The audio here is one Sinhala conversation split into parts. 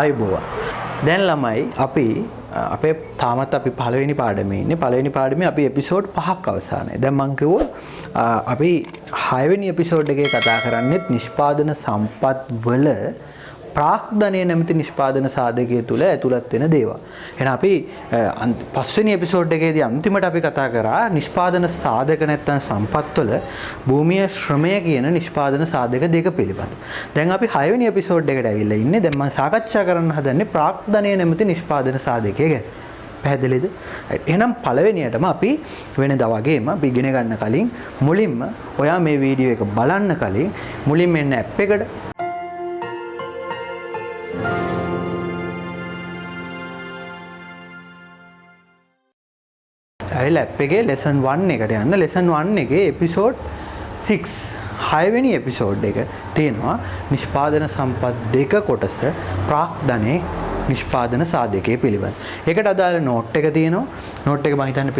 අයබෝවා. දැන් ළමයි අපි අපේ තාමත් අපි පළවෙනි පාඩමේ ඉන්නේ. පළවෙනි පාඩමේ අපි එපිසෝඩ් 5ක් අවසానයි. දැන් මම කිව්වා අපි 6 වෙනි එපිසෝඩ් එකේ කතා කරන්නේත් නිෂ්පාදන සම්පත් වල ප්‍රාග්ධනය නැමැති නිෂ්පාදන සාධකය තුල ඇතුළත් වෙන දේවල්. එහෙනම් අපි 5 වෙනි එපිසෝඩ් එකේදී අන්තිමට අපි කතා කරා නිෂ්පාදන සාධක නැත්නම් සම්පත් වල භූමිය ශ්‍රමය කියන නිෂ්පාදන සාධක දෙක පිළිබඳව. දැන් අපි 6 වෙනි එපිසෝඩ් එකට ඇවිල්ලා ඉන්නේ. දැන් මම සාකච්ඡා කරන්න හදන්නේ ප්‍රාග්ධනය නැමැති නිෂ්පාදන සාධකය ගැන. පැහැදිලිද? එහෙනම් පළවෙනියටම අපි වෙනදා වගේම අපි ඉගෙන ගන්න කලින් මුලින්ම ඔයා මේ වීඩියෝ එක බලන්න කලින් මුලින්ම එන්න ඇප් එකට ඇප් එකේ lesson 1 එකට යන්න. lesson 1 එකේ episode 6 6 වෙනි episode එක තියෙනවා නිෂ්පාදන සම්පත් දෙක කොටස ප්‍රාග්ධනයේ නිෂ්පාදන සාධකයේ පිළිබඳ. ඒකට අදාළ note එක තියෙනවා. note එක මම හිතන්නේ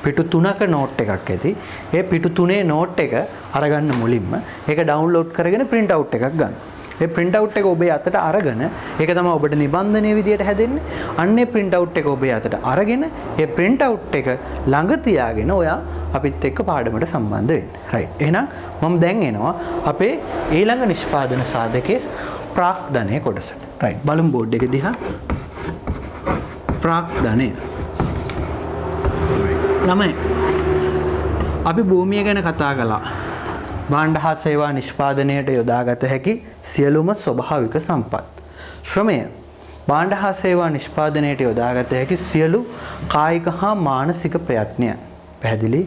පිටු 3ක note එකක් ඇති. ඒ පිටු 3 note එක අරගන්න මුලින්ම ඒක download කරගෙන print out එකක් ගන්න. ඒ print out එක ඔබේ අතට අරගෙන ඒක තමයි ඔබට නිබන්ධනයේ විදියට හැදෙන්නේ. අන්නේ print out එක ඔබේ අතට අරගෙන ඒ print out එක ළඟ තියාගෙන ඔයා අපිත් එක්ක පාඩමට සම්බන්ධ වෙන්න. right. එහෙනම් මම දැන් එනවා අපේ ඊළඟ නිෂ්පාදන සාධකයේ ප්‍රාග්ධනයේ කොටසට. right. බලමු බෝඩ් එක දිහා. ප්‍රාග්ධනය. ළමයි අපි භූමිය ගැන කතා කළා. භාණ්ඩ හා සේවා නිෂ්පාදනයට යොදාගත හැකි සියලුම ස්වභාවික සම්පත්. ශ්‍රමය භාණ්ඩ හා සේවා නිෂ්පාදනයට යොදාගත හැකි සියලු කායික හා මානසික ප්‍රයත්නයන්. පැහැදිලි?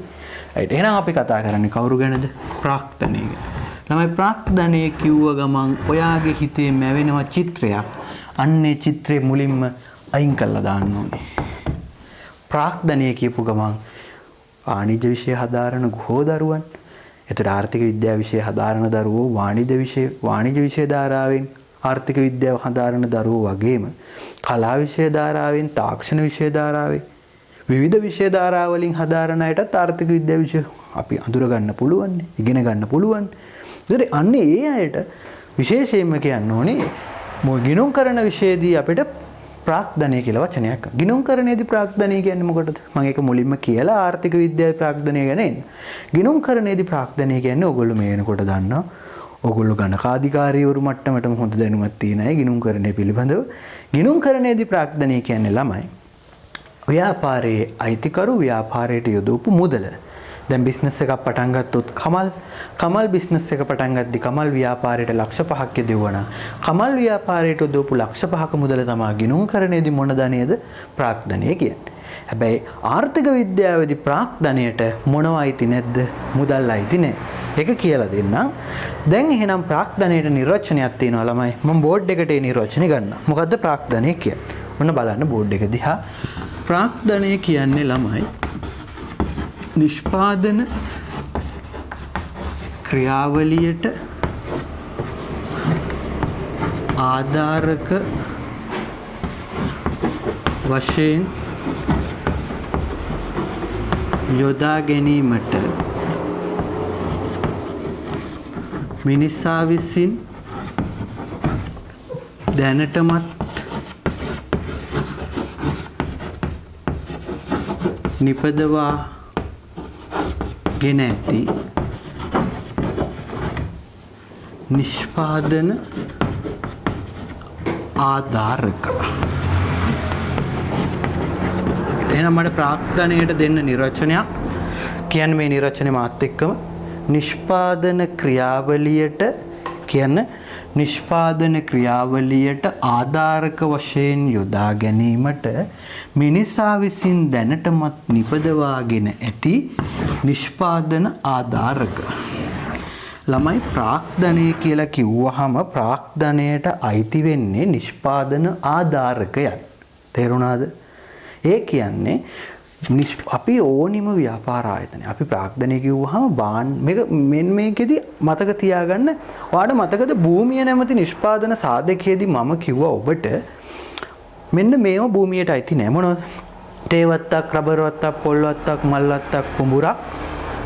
right. එහෙනම් අපි කතා කරන්නේ කවුරු ගැනද? ප්‍රාග්ධනය ගැන. ළමයි ප්‍රාග්ධනය කිව්ව ගමන් ඔයාගේ හිතේ මැවෙනවා චිත්‍රයක්. අන්නේ චිත්‍රේ මුලින්ම අයින් කරලා දාන්න ඕනේ. ප්‍රාග්ධනය කියපු ගමන් වාණිජ්‍ය විෂය හදාරන ගොඩදරුවන්, එතකොට ආර්ථික විද්‍යාව විෂය හදාරන දරුවෝ වාණිජ්‍ය විෂය ධාරාවෙන් ආර්ථික විද්‍යාව හදාරන දරුවෝ වගේම කලා විෂය ධාරාවෙන් තාක්ෂණ විෂය ධාරාවෙන් විවිධ විෂය ධාරාවලින් හදාරන අයටත් ආර්ථික විද්‍යාව විෂය අපි අඳුර ගන්න පුළුවන්, ඉගෙන ගන්න පුළුවන්. ඒතර අන්නේ ඒ අයට විශේෂයෙන්ම කියන්න ඕනේ ගිණුම් කරන විෂයේදී අපිට ප්‍රාග්ධනය කියලා වචනයක්. ගිණුම්කරණයේදී ප්‍රාග්ධනය කියන්නේ මොකටද? මම ඒක මුලින්ම කියලා ආර්ථික විද්‍යාවේ ප්‍රාග්ධනය ගැන එන්න. ගිණුම්කරණයේදී ප්‍රාග්ධනය කියන්නේ ඕගොල්ලෝ මේ වෙනකොට දන්නවා. ඕගොල්ලෝ ගණකාධිකාරීවරු මට්ටමටම හොඳ දැනුමක් තියෙන අය ගිණුම්කරණය පිළිබඳව. ගිණුම්කරණයේදී ප්‍රාග්ධනය කියන්නේ ළමයි ව්‍යාපාරයේ අයිතිකරු ව්‍යාපාරයට යොදවපු මුදල. දැන් බිස්නස් එකක් පටන් ගත්තොත් කමල් බිස්නස් එක පටන් ගද්දි කමල් ව්‍යාපාරයට ලක්ෂ 5ක් යොදවනවා. කමල් ව්‍යාපාරයට යොදවපු ලක්ෂ 5ක මුදල තමයි ගිණුම්කරණයේදී මොන ධනයද? ප්‍රාග්ධනය කියන්නේ. හැබැයි ආර්ථික විද්‍යාවේදී ප්‍රාග්ධනයට මොනව අයිති නැද්ද? මුදල් අයිති නැහැ. ඒක කියලා දෙන්නම්. දැන් එහෙනම් ප්‍රාග්ධනයට නිර්වචනයක් තියෙනවා ළමයි. මම බෝඩ් එකට ඒ නිර්වචනය ගන්නවා. මොකද්ද ප්‍රාග්ධනය කියන්නේ? ඔන්න බලන්න බෝඩ් එක දිහා. ප්‍රාග්ධනය කියන්නේ ළමයි නිෂ්පාදන ක්‍රියාවලියට ආධාරක වශයෙන් යොදා ගැනීමට මිනිසා විසින් දැනටමත් නිපදවා ගෙන ඇති නිෂ්පාදන ආධාරක. එහෙනම් මට ප්‍රාග්ධනයට දෙන්න නිර්වචනයක් කියන්නේ මේ නිර්වචනේ මාත් එක්කම නිෂ්පාදන ක්‍රියාවලියට ආධාරක වශයෙන් යොදා ගැනීමට මිනිසා විසින් දැනටමත් නිපදවාගෙන ඇති නිෂ්පාදන ආධාරක. ළමයි ප්‍රාග්ධනය කියලා කිව්වහම ප්‍රාග්ධනයට අයිති වෙන්නේ නිෂ්පාදන ආධාරකයන්. තේරුණාද? ඒ කියන්නේ අපි ඕනිම ව්‍යාපාර ආයතනය අපි ප්‍රාග්ධනය කිව්වහම මේකෙදි මතක තියාගන්න. ඔයාලට මතකද භූමිය නැමැති නිෂ්පාදන සාධකයේදී මම කිව්වා ඔබට මෙන්න මේව භූමියට අයිති නෑ. මොනවද? තේ වත්තක්, රබර් වත්තක්, පොල් වත්තක්, මල් වත්තක්, කුඹුරක්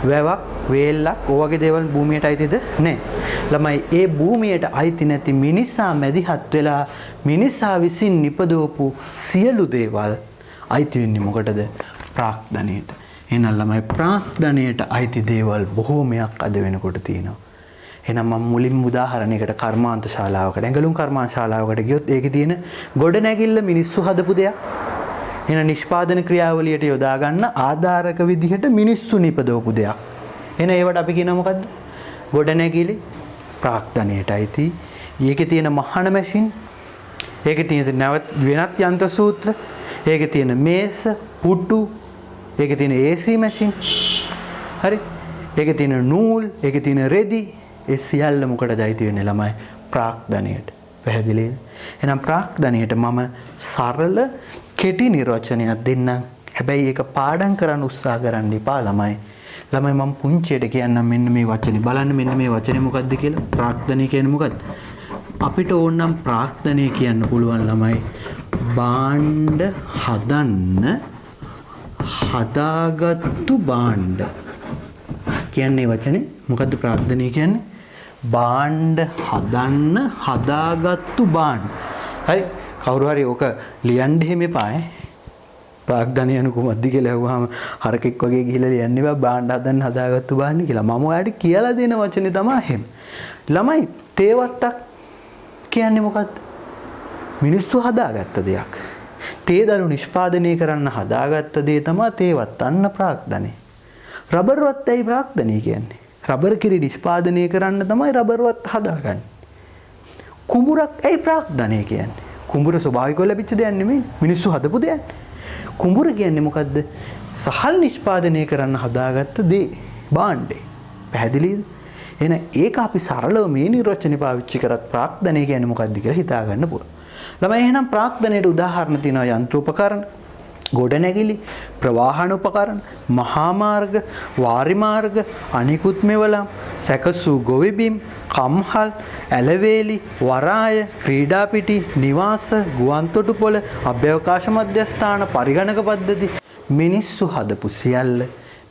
වැවක්, වේල්ලක් ඔයගේ දේවල් භූමියට අයිතිද? නැහැ. ළමයි ඒ භූමියට අයිති නැති මිනිසා මැදිහත් වෙලා මිනිසා විසින් නිපදවපු සියලු දේවල් අයිති වෙන්නේ මොකටද? ප්‍රාග්ධනයට. එහෙනම් ළමයි ප්‍රාග්ධනයට අයිති දේවල් බොහෝමයක් අද වෙනකොට තියෙනවා. එහෙනම් මම මුලින්ම උදාහරණයකට කර්මාන්ත ශාලාවකට, ඇඟලුම් කර්මාන්ත ශාලාවකට ගියොත් ඒකේ තියෙන ගොඩනැගිල්ල මිනිස්සු හදපු දෙයක්. එහෙනම් නිෂ්පාදන ක්‍රියාවලියට යොදා ගන්න ආධාරක විදිහට මිනිස්සු නිපදවපු දෙයක්. එහෙනම් ඒවට අපි කියනවා මොකද්ද? ගොඩනැගිලි ප්‍රාග්ධනයට අයිති. ඒකේ තියෙන මහණ මැෂින්, ඒකේ තියෙන වෙනත් යන්ත්‍ර සූත්‍ර, ඒකේ තියෙන මේස, පුටු, ඒකේ තියෙන AC මැෂින්. හරි? ඒකේ තියෙන නූල්, ඒකේ තියෙන රෙදි, ඒ සියල්ල මොකටද අයිති වෙන්නේ ළමයි? ප්‍රාග්ධනයට. පැහැදිලිද? එහෙනම් ප්‍රාග්ධනයට මම සරල කෙටි නිර්වචනයක් දෙන්නම්. හැබැයි ඒක පාඩම් කරන්න උත්සාහ කරන්න එපා ළමයි. ළමයි මම පුංචියට කියන්නම් මෙන්න මේ වචනේ. බලන්න මෙන්න මේ වචනේ මොකක්ද කියලා. ප්‍රාග්ධනය කියන්නේ මොකක්ද? අපිට ඕනනම් ප්‍රාග්ධනය කියන්න පුළුවන් ළමයි. භාණ්ඩ හදන්න හදාගත්තු භාණ්ඩ. කියන්නේ වචනේ මොකද්ද ප්‍රාග්ධනය කියන්නේ? භාණ්ඩ හදන්න හදාගත්තු භාණ්ඩ. හරි? කවුරු හරි ඕක ලියන්න එහෙම එපායි. ප්‍රාග්ධනය anu කොහොමද කියලා අහුවාම හරකෙක් වගේ ගිහිල්ලා ලියන්න එපා භාණ්ඩ හදන්න හදාගත්තු භාණ්ඩ කියලා. මම ඔයාලට කියලා දෙන වචනේ තමයි එහෙම. ළමයි තේවත්තක් කියන්නේ මොකද්ද? මිනිස්සු හදාගත්ත දෙයක්. තේදළු නිෂ්පාදනය කරන්න හදාගත්ත දේ තමයි තේවත්. අන්න ප්‍රාග්ධනය. රබර් වත්තයි ප්‍රාග්ධනය කියන්නේ. රබර් කිරි නිෂ්පාදනය කරන්න තමයි රබර් වත් හදාගන්නේ. කුඹුරක් ඇයි ප්‍රාග්ධනය කියන්නේ? කුඹුර ස්වභාවිකව ලැබිච්ච දෙයක් නෙමෙයි. මිනිස්සු හදපු දෙයක්. කුඹුර කියන්නේ මොකද්ද? සහල් නිෂ්පාදනය කරන්න හදාගත්ත දේ. භාණ්ඩේ. පැහැදිලිද? එහෙනම් ඒක අපි සරලව මේ නිර්වචනේ පාවිච්චි කරත් ප්‍රාග්ධනය කියන්නේ මොකද්ද කියලා හිතා ගන්න පුළුවන්. ළමයි එහෙනම් ප්‍රාග්ධනයට උදාහරණ තියෙනවා යන්ත්‍රෝපකරණ, ගොඩනැගිලි, ප්‍රවාහන උපකරණ, මහා මාර්ග, වාරි මාර්ග, අනිකුත් මෙවලම්, සැකසූ ගොවිබිම්, කම්හල්, ඇලවේලි, වරාය, ක්‍රීඩා පිටි, නිවාස, ගුවන්තොටුපොළ, අභ්‍යවකාශ මධ්‍යස්ථාන, පරිගණක පද්ධති, මිනිස්සු හදපු සියල්ල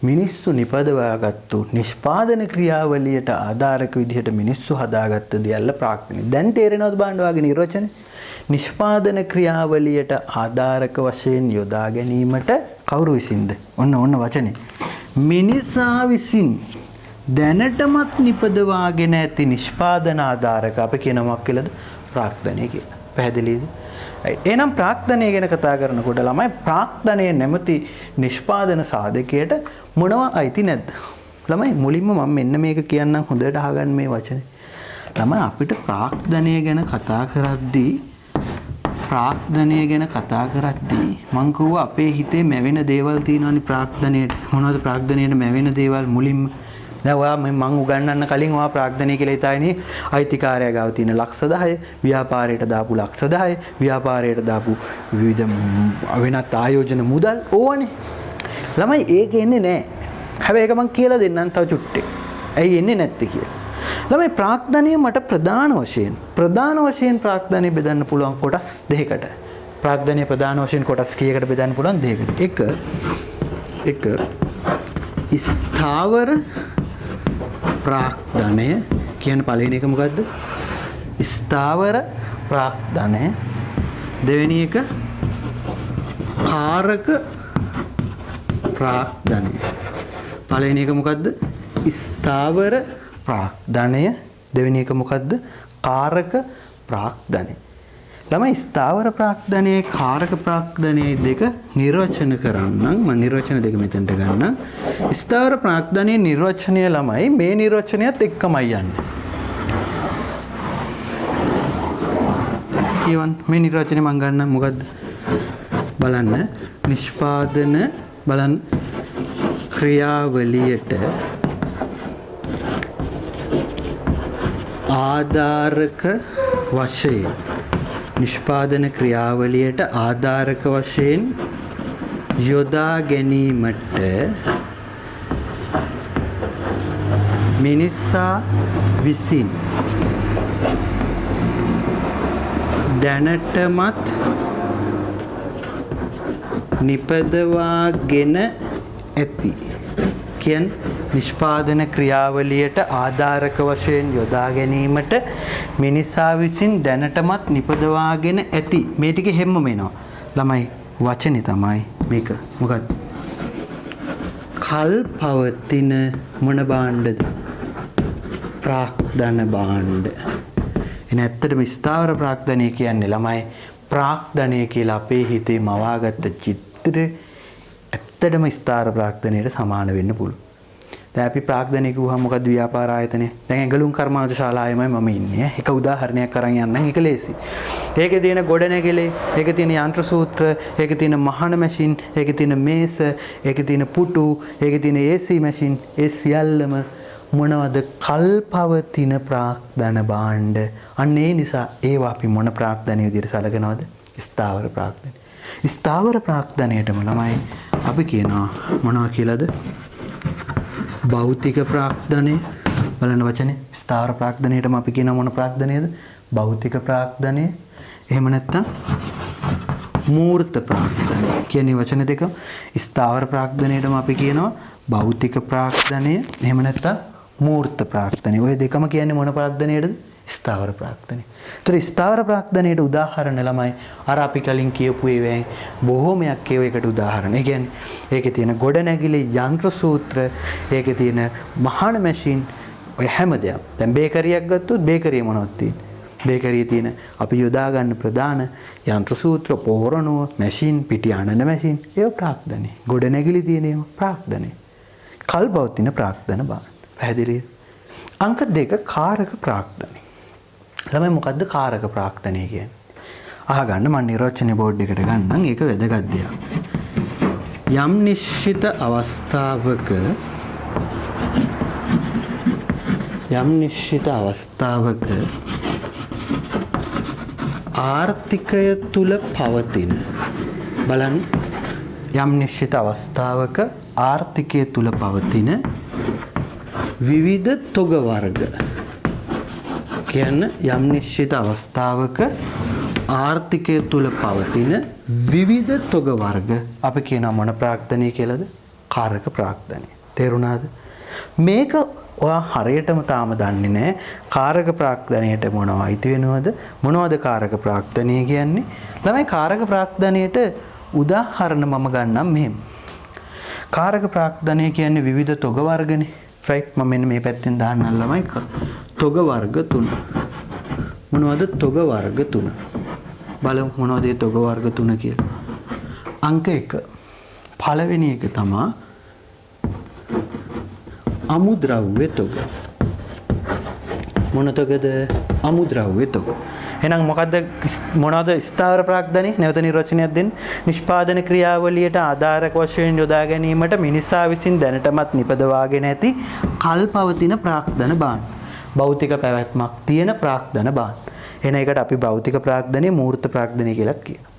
මිනිස්සු නිපදවාගත්තු නිෂ්පාදන ක්‍රියාවලියට ආධාරක විදිහට මිනිස්සු හදාගත්ත දෙයල්ල ප්‍රාග්ධනය. දැන් තේරෙනවද බාණ්ඩ වාගේ නිර්වචනේ? නිෂ්පාදන ක්‍රියාවලියට ආධාරක වශයෙන් යොදා ගැනීමට කවුරු විසින්ද? ඔන්න වචනේ. මිනිසා විසින් දැනටමත් නිපදවාගෙන ඇති නිෂ්පාදන ආධාරක අපි කියනවා කියලාද? ප්‍රාග්ධනය කියලා. පැහැදිලිද? එහෙනම් ප්‍රාග්ධනය ගැන කතා කරනකොට ළමයි ප්‍රාග්ධනය නැමැති නිෂ්පාදන සාධකයට මොනවා අයිති නැද්ද? ළමයි මුලින්ම මම මෙන්න මේක කියන්නම් හොඳට අහගන්න මේ වචනේ. ළමයි අපිට ප්‍රාග්ධනය ගැන කතා කරද්දී මං කිව්වා අපේ හිතේ මැවෙන දේවල් තියෙනවානේ ප්‍රාග්ධනයට. මොනවද ප්‍රාග්ධනයට මැවෙන දේවල් මුලින්ම? දැන් ඔයා මම උගන්වන්න කලින් ඔයා ප්‍රාග්ධනය කියලා හිතායිනේ අයිතිකාරයා ගාව තියෙන ලක්ෂ 10, ව්‍යාපාරයට දාපු ලක්ෂ 10, ව්‍යාපාරයට දාපු විවිධ වෙනත් ආයෝජන මුදල් ඕවනේ. ළමයි ඒක එන්නේ නැහැ. හැබැයි ඒක මං කියලා දෙන්නම් තව චුට්ටේ. ඇයි එන්නේ නැත්තේ කියලා. ළමයි ප්‍රාග්ධනය මට ප්‍රධාන වශයෙන් ප්‍රාග්ධනය බෙදන්න පුළුවන් කොටස් දෙකකට. ප්‍රාග්ධනය ප්‍රධාන වශයෙන් කොටස් කීයකට බෙදන්න පුළුවන් දෙකකට. එක ස්ථාවර ප්‍රාග්ධනය කියන පළවෙනි එක මොකද්ද? ස්ථාවර ප්‍රාග්ධනය. දෙවෙනි එක කාරක ප්‍රාග්ධනය. පළවෙනි එක මොකද්ද? ස්ථාවර ප්‍රාග්ධනය. දෙවෙනි එක මොකද්ද? කාරක ප්‍රාග්ධනය. ළමයි ස්ථාවර ප්‍රාග්ධනයේ කාරක ප්‍රාග්ධනයේ දෙක නිර්වචන කරන්නම්. මම නිර්වචන දෙක මෙතනට ගන්නම්. ස්ථාවර ප්‍රාග්ධනයේ නිර්වචනය ළමයි මේ නිර්වචනයත් එක්කමයි යන්නේ. කියවන් මේ නිර්වචනේ මම ගන්නම් මොකද්ද? බලන්න නිෂ්පාදන බලන්න ක්‍රියාවලියට ආධාරක වශයෙන් නිෂ්පාදන ක්‍රියාවලියට ආධාරක වශයෙන් යොදා ගැනීමට මිනිසා විසින් දැනටමත් නිපදවාගෙන ඇති කියන්නේ නිෂ්පාදන ක්‍රියාවලියට ආධාරක වශයෙන් යොදා ගැනීමට මිනිසා විසින් දැනටමත් නිපදවාගෙන ඇති මේ ටික හැමම එනවා. ළමයි වචනේ තමයි මේක. මොකක්ද? කල් පවතින මොන භාණ්ඩද? ප්‍රාග්ධන භාණ්ඩ. එන ඇත්තටම ස්ථාවර ප්‍රාග්ධනය කියන්නේ ළමයි ප්‍රාග්ධනය කියලා අපේ හිතේ මවාගත්ත චිත්‍රය ඇත්තටම ස්ථාවර ප්‍රාග්ධනයට සමාන වෙන්න පුළුවන්. දැන් අපි ප්‍රාග්ධනය කිව්වහම මොකද්ද ව්‍යාපාර ආයතනය? දැන් ඇඟලුම් කර්මාන්ත ශාලාවෙමයි මම ඉන්නේ. එක උදාහරණයක් අරන් යන්නම් ඒක ලේසි. ඒකේ තියෙන ගොඩනැගිලි, ඒකේ තියෙන යන්ත්‍ර සූත්‍ර, ඒකේ තියෙන මහන මැෂින්, ඒකේ තියෙන මේස, ඒකේ තියෙන පුටු, ඒකේ තියෙන AC මැෂින්, ඒ සියල්ලම මොනවද? කල්පවතින ප්‍රාග්ධන භාණ්ඩ. අන්න ඒ නිසා ඒවා අපි මොන ප්‍රාග්ධන විදිහට සැලකනවද? ස්ථාවර ප්‍රාග්ධන. ස්ථාවර ප්‍රාග්ධනයටම ළමයි අපි කියනවා මොනවා කියලාද? භෞතික ප්‍රාග්ධනය. බලන්න වචනේ. ස්ථාවර ප්‍රාග්ධනයටම අපි කියනවා මොන ප්‍රාග්ධනයද? භෞතික ප්‍රාග්ධනය. එහෙම නැත්නම් මූර්ත ප්‍රාග්ධනය. කියන්නේ වචන දෙක. ස්ථාවර ප්‍රාග්ධනයටම අපි කියනවා භෞතික ප්‍රාග්ධනය. එහෙම නැත්නම් මූර්ත ප්‍රාග්ධනය. ඔය දෙකම කියන්නේ මොන ප්‍රාග්ධනයටද? ස්ථාවර ප්‍රාග්ධනය. ඒතර ස්ථාවර ප්‍රාග්ධනයට උදාහරණ ළමයි අර අපි කලින් කියපු ඒවායින් බොහෝමයක් ඒකට උදාහරණ. ඒ කියන්නේ ඒකේ තියෙන ගොඩනැගිලි යන්ත්‍ර සූත්‍ර, ඒකේ තියෙන මහාන මැෂින්, ඔය හැම දෙයක්. දැන් බේකරියක් ගත්තොත් බේකරිය මොනවද තියෙන්නේ? බේකරියේ තියෙන අපි යොදා ගන්න ප්‍රධාන යන්ත්‍ර සූත්‍ර, පොහොරණුව, මැෂින්, පිටි අනන මැෂින්, ඒව ප්‍රාග්ධනය. ගොඩනැගිලි තියෙන ඒවා ප්‍රාග්ධනය. කල්පවතින ප්‍රාග්ධන භාණ්ඩ. පැහැදිලිද? අංක 2 කාරක ප්‍රාග්ධනය. ළමයි මොකද්ද කාරක ප්‍රාග්ධනය කියන්නේ? අහගන්න මම නිර්වචන බෝඩ් එකට ගන්නම්. ඒක වැදගත් දෙයක්. යම් නිශ්චිත අවස්ථාවක ආර්ථිකය තුල පවතින බලන්න යම් නිශ්චිත අවස්ථාවක ආර්ථිකය තුල පවතින විවිධ තොග වර්ග කියන යම් නිශ්චිත අවස්ථාවක ආර්ථිකය තුල පවතින විවිධ තොග වර්ග අපි කියනවා මොන ප්‍රාග්ධනය කියලාද? කාරක ප්‍රාග්ධනය. තේරුණාද? මේක ඔයා හරියටම තාම දන්නේ නැහැ. කාරක ප්‍රාග්ධනයට මොනවද අයිති වෙනවද? මොනවද කාරක ප්‍රාග්ධනය කියන්නේ? ළමයි කාරක ප්‍රාග්ධනයට උදාහරණ මම ගන්නම් මෙහෙම. කාරක ප්‍රාග්ධනය කියන්නේ විවිධ තොග වර්ගනේ. රයිට් මම මෙන්න මේ පැත්තෙන් දාන්නම් ළමයි. තොග වර්ග 3. මොනවද තොග වර්ග 3? බලමු මොනවද මේ තොග වර්ග 3 කියලා. අංක 1. පළවෙනි එක තමයි අමුද්‍රව්‍ය තොග. මොන තොගද? අමුද්‍රව්‍ය තොග. එහෙනම් මොනවද ස්ථාවර ප්‍රාග්ධනය? නැවත නිර්වචනයක් දෙන්න. නිෂ්පාදන ක්‍රියාවලියට ආධාරක වශයෙන් යොදා ගැනීමට මිනිසා විසින් දැනටමත් නිපදවාගෙන ඇති කල්පවතින ප්‍රාග්ධන භාණ්ඩ. භෞතික පැවැත්මක් තියෙන ප්‍රාග්ධන භාණ්ඩ. එහෙනම් ඒකට අපි භෞතික ප්‍රාග්ධනය, මූර්ත ප්‍රාග්ධනය කියලා කියනවා.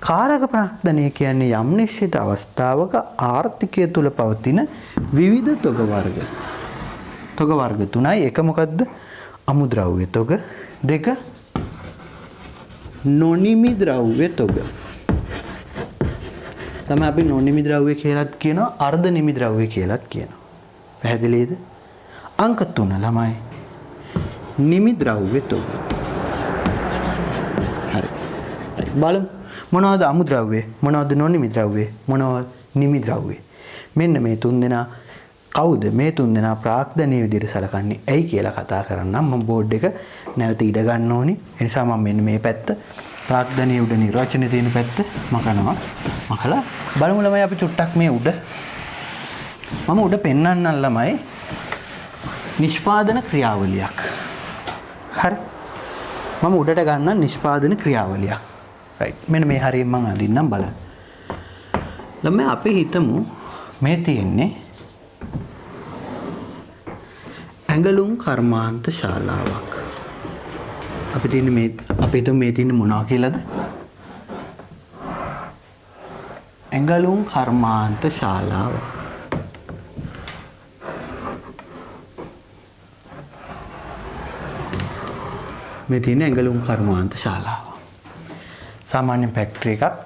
කාරක ප්‍රාග්ධනය කියන්නේ යම් නිශ්චිත අවස්ථාවක ආර්ථිකය තුල පවතින විවිධ තොග වර්ග. තොග වර්ග 3යි. එක මොකද්ද? අමුද්‍රව්‍ය තොග. 2 නොනිමි ද්‍රව්‍ය තොග. තමයි අපි නොනිමි ද්‍රව්‍ය කියලාත් කියනවා, අර්ධ නිමි ද්‍රව්‍ය කියලාත් කියනවා. පැහැදිලිද? අංක 3 ළමයි. නිමි ද්‍රව්‍ය තොග. හරි. බලමු. මොනවද අමුද්‍රව්‍ය? මොනවද නොනිමි ද්‍රව්‍ය? මොනවද නිමි ද්‍රව්‍ය? මෙන්න මේ තුන් දෙනා කවුද? මේ තුන් දෙනා ප්‍රාග්ධනීය විදිහට සලකන්නේ ඇයි කියලා කතා කරන්නම්. මම බෝඩ් එක නැවත ඉඩ ගන්න ඕනි. ඒ නිසා මම මෙන්න මේ පැත්ත ප්‍රාග්ධනීය උඩ නිර්වචනයේ තියෙන පැත්ත මකනවා. මකලා බලමු ළමයි අපි චුට්ටක් මේ උඩ මම උඩ පෙන්වන්නම් ළමයි නිෂ්පාදන ක්‍රියාවලියක්. හරි. මම උඩට ගන්න නිෂ්පාදන ක්‍රියාවලියක්. රයිට්. මෙන්න මේ හරියෙන් මම අඳින්නම් බලන්න. ළමයි අපි හිතමු මේ තියෙන්නේ ඇඟලුම් කර්මාන්ත ශාලාවක්. අපි හිතමු මේ තියෙන්නේ මොනවා කියලාද? ඇඟලුම් කර්මාන්ත ශාලාව. මේ තියෙන ඇඟලුම් කර්මාන්ත ශාලාව. සාමාන්‍ය ෆැක්ටරි එකක්,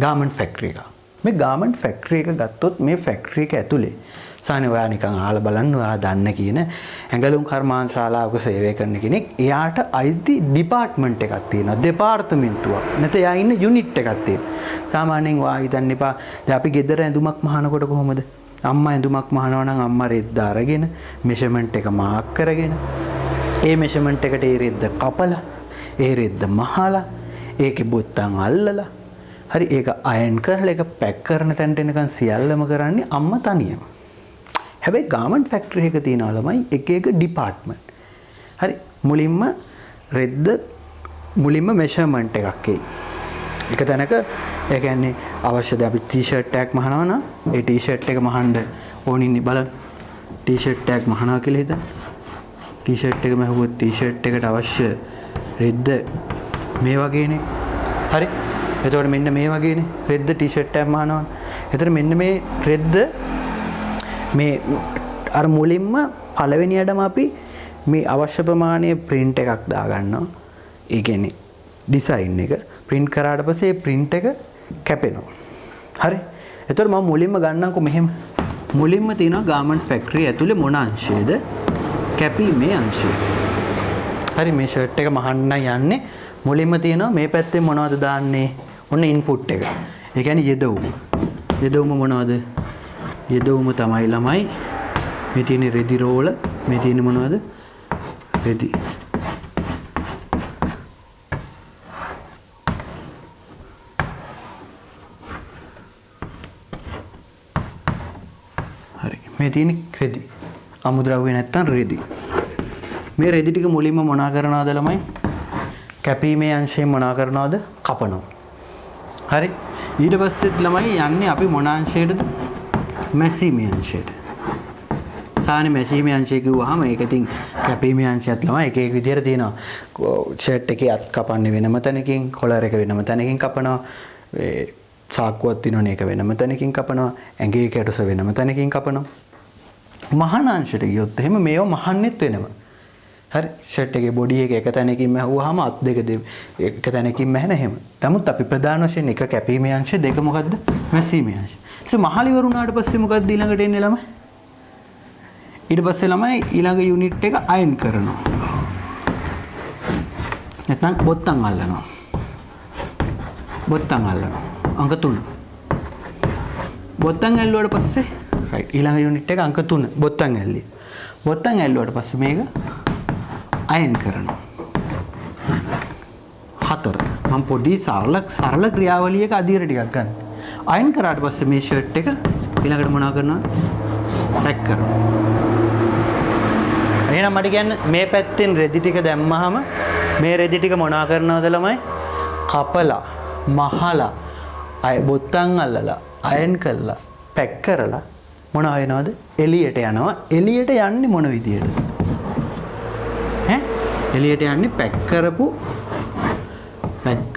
ගාමන්ට් ෆැක්ටරි එකක්. මේ ගාමන්ට් ෆැක්ටරි එක ගත්තොත් මේ ෆැක්ටරි එක ඇතුලේ සාමාන්‍ය ඔයා නිකන් අහලා බලන්න ඔයා දන්න කියන ඇඟලුම් කර්මාන්තශාලාවක සේවය කරන කෙනෙක් එයාට අයිති ඩිපාර්ට්මන්ට් එකක් තියෙනවා දෙපාර්තමේන්තුවක් නැත්නම් එයා ඉන්න යුනිට් එකක් තියෙනවා සාමාන්‍යයෙන් ඔයා හිතන්න එපා දැන් අපි ගෙදර ඇඳුමක් මහනකොට කොහොමද අම්මා ඇඳුමක් මහනවා නම් අම්මා රෙද්ද අරගෙන මෙෂර්මන්ට් එක මාක් කරගෙන ඒ මෙෂර්මන්ට් එකට ඒ රෙද්ද කපලා ඒ රෙද්ද මහලා ඒකේ බොත්තම් අල්ලලා හරි ඒක අයන් කරලා ඒක පැක් කරන තැනට එනකන් සියල්ලම කරන්නේ අම්මා තනියම. හැබැයි ගාමන්ට් ෆැක්ටරි එක තියෙනවා ළමයි එක එක ඩිපාර්ට්මන්ට්. හරි මුලින්ම රෙද්ද මුලින්ම මෙෂර්මන්ට් එකක් එයි. එක තැනක ඒ කියන්නේ අවශ්‍යද අපි ටී-ෂර්ට් එකක් මහනවා නම් ඒ ටී-ෂර්ට් එක මහන්න ඕනින්නේ බලන්න. ටී-ෂර්ට් එකක් මහනවා කියලා හිතන්න. ටී-ෂර්ට් එක මහුවොත් ටී-ෂර්ට් එකට අවශ්‍ය රෙද්ද මේ වගේනේ. හරි එතකොට මෙන්න මේ වගේනේ රෙද්ද ටී-ෂර්ට් එකක් මහනවා. එතකොට මෙන්න මේ රෙද්ද මේ අර මුලින්ම පළවෙනියටම අපි මේ අවශ්‍ය ප්‍රමාණයේ print එකක් දාගන්නවා. ඒ කියන්නේ ඩිසයින් එක print කරාට පස්සේ print එක කැපෙනවා. හරි. එතකොට මම මුලින්ම ගන්නම්කො මෙහෙම. මුලින්ම තියෙනවා garment factory ඇතුලේ මොන අංශයේද? කැපීමේ අංශය. හරි මේ ෂර්ට් එක මහන්න යන්නේ මුලින්ම තියෙනවා මේ පැත්තේ මොනවද දාන්නේ? ඔන්න ඉන්පුට් එක. ඒ කියන්නේ යෙදවුම. යෙදවුම මොනවද? යෙදවුම තමයි ළමයි මේ තියෙන රෙදි රෝල මේ තියෙන මොනවද? රෙදි. හරි මේ තියෙන රෙදි. අමුද්‍රව්‍ය නැත්තම් රෙදි. මේ රෙදි ටික මුලින්ම මොනා කරනවද ළමයි? කැපීමේ අංශයෙන් මොනා කරනවද? කපනවා. හරි ඊට පස්සෙත් ළමයි යන්නේ අපි මොන අංශයටද? මැසීමේ අංශයට. සාමාන්‍ය මැසීමේ අංශය කිව්වහම ඒක ඉතින් කැපීමේ අංශයත් ළමයි එක එක විදිහට තියෙනවා. ෂර්ට් එකේ අත් කපන්නේ වෙනම තැනකින්, කොලර් එක වෙනම තැනකින් කපනවා. සාක්කුවක් තියෙනවනේ ඒක වෙනම තැනකින් කපනවා. ඇඟේ කැටුස වෙනම තැනකින් කපනවා. මහාන අංශයට ගියොත් එහෙම මේව මහන්නෙත් වෙනවා. හරි ෂර්ට් එකේ බොඩි එක එක තැනකින් මැහුවාම අත් දෙක එක තැනකින් මැහෙන එහෙම. නමුත් අපි ප්‍රධාන වශයෙන් එක කැපීමේ අංශය දෙක මොකද්ද? මැසීමේ අංශය. මහලි වරුණාට පස්සේ මොකක්ද ඊළඟට එන්නේ ළමයි? ඊට පස්සේ ළමයි ඊළඟ යුනිට් එක අයන් කරනවා. නැත්නම් බොත්තම් අල්ලනවා. බොත්තම් අල්ලනවා. අංක 3. බොත්තම් ඇල්ලුවාට පස්සේ රයිට් ඊළඟ යුනිට් එක අංක 3 බොත්තම් ඇල්ලිය. බොත්තම් ඇල්ලුවාට පස්සේ මේක අයන් කරනවා. 4. මම පොඩි සරල ක්‍රියාවලියක අදියර ටිකක් ගන්න. අයන් කරාට පස්සේ මේ ෂර්ට් එක ඊළඟට මොනවා කරනවද? පැක් කරනවා. එහෙනම් මට කියන්න මේ පැත්තෙන් රෙදි ටික දැම්මහම මේ රෙදි ටික මොනවා කරනවද ළමයි? කපලා, මහලා, බොත්තම් අල්ලලා, අයන් කළා, පැක් කරලා මොනවා වෙනවද? එළියට යනවා. එළියට යන්නේ මොන විදියටද? එළියට යන්නේ පැක්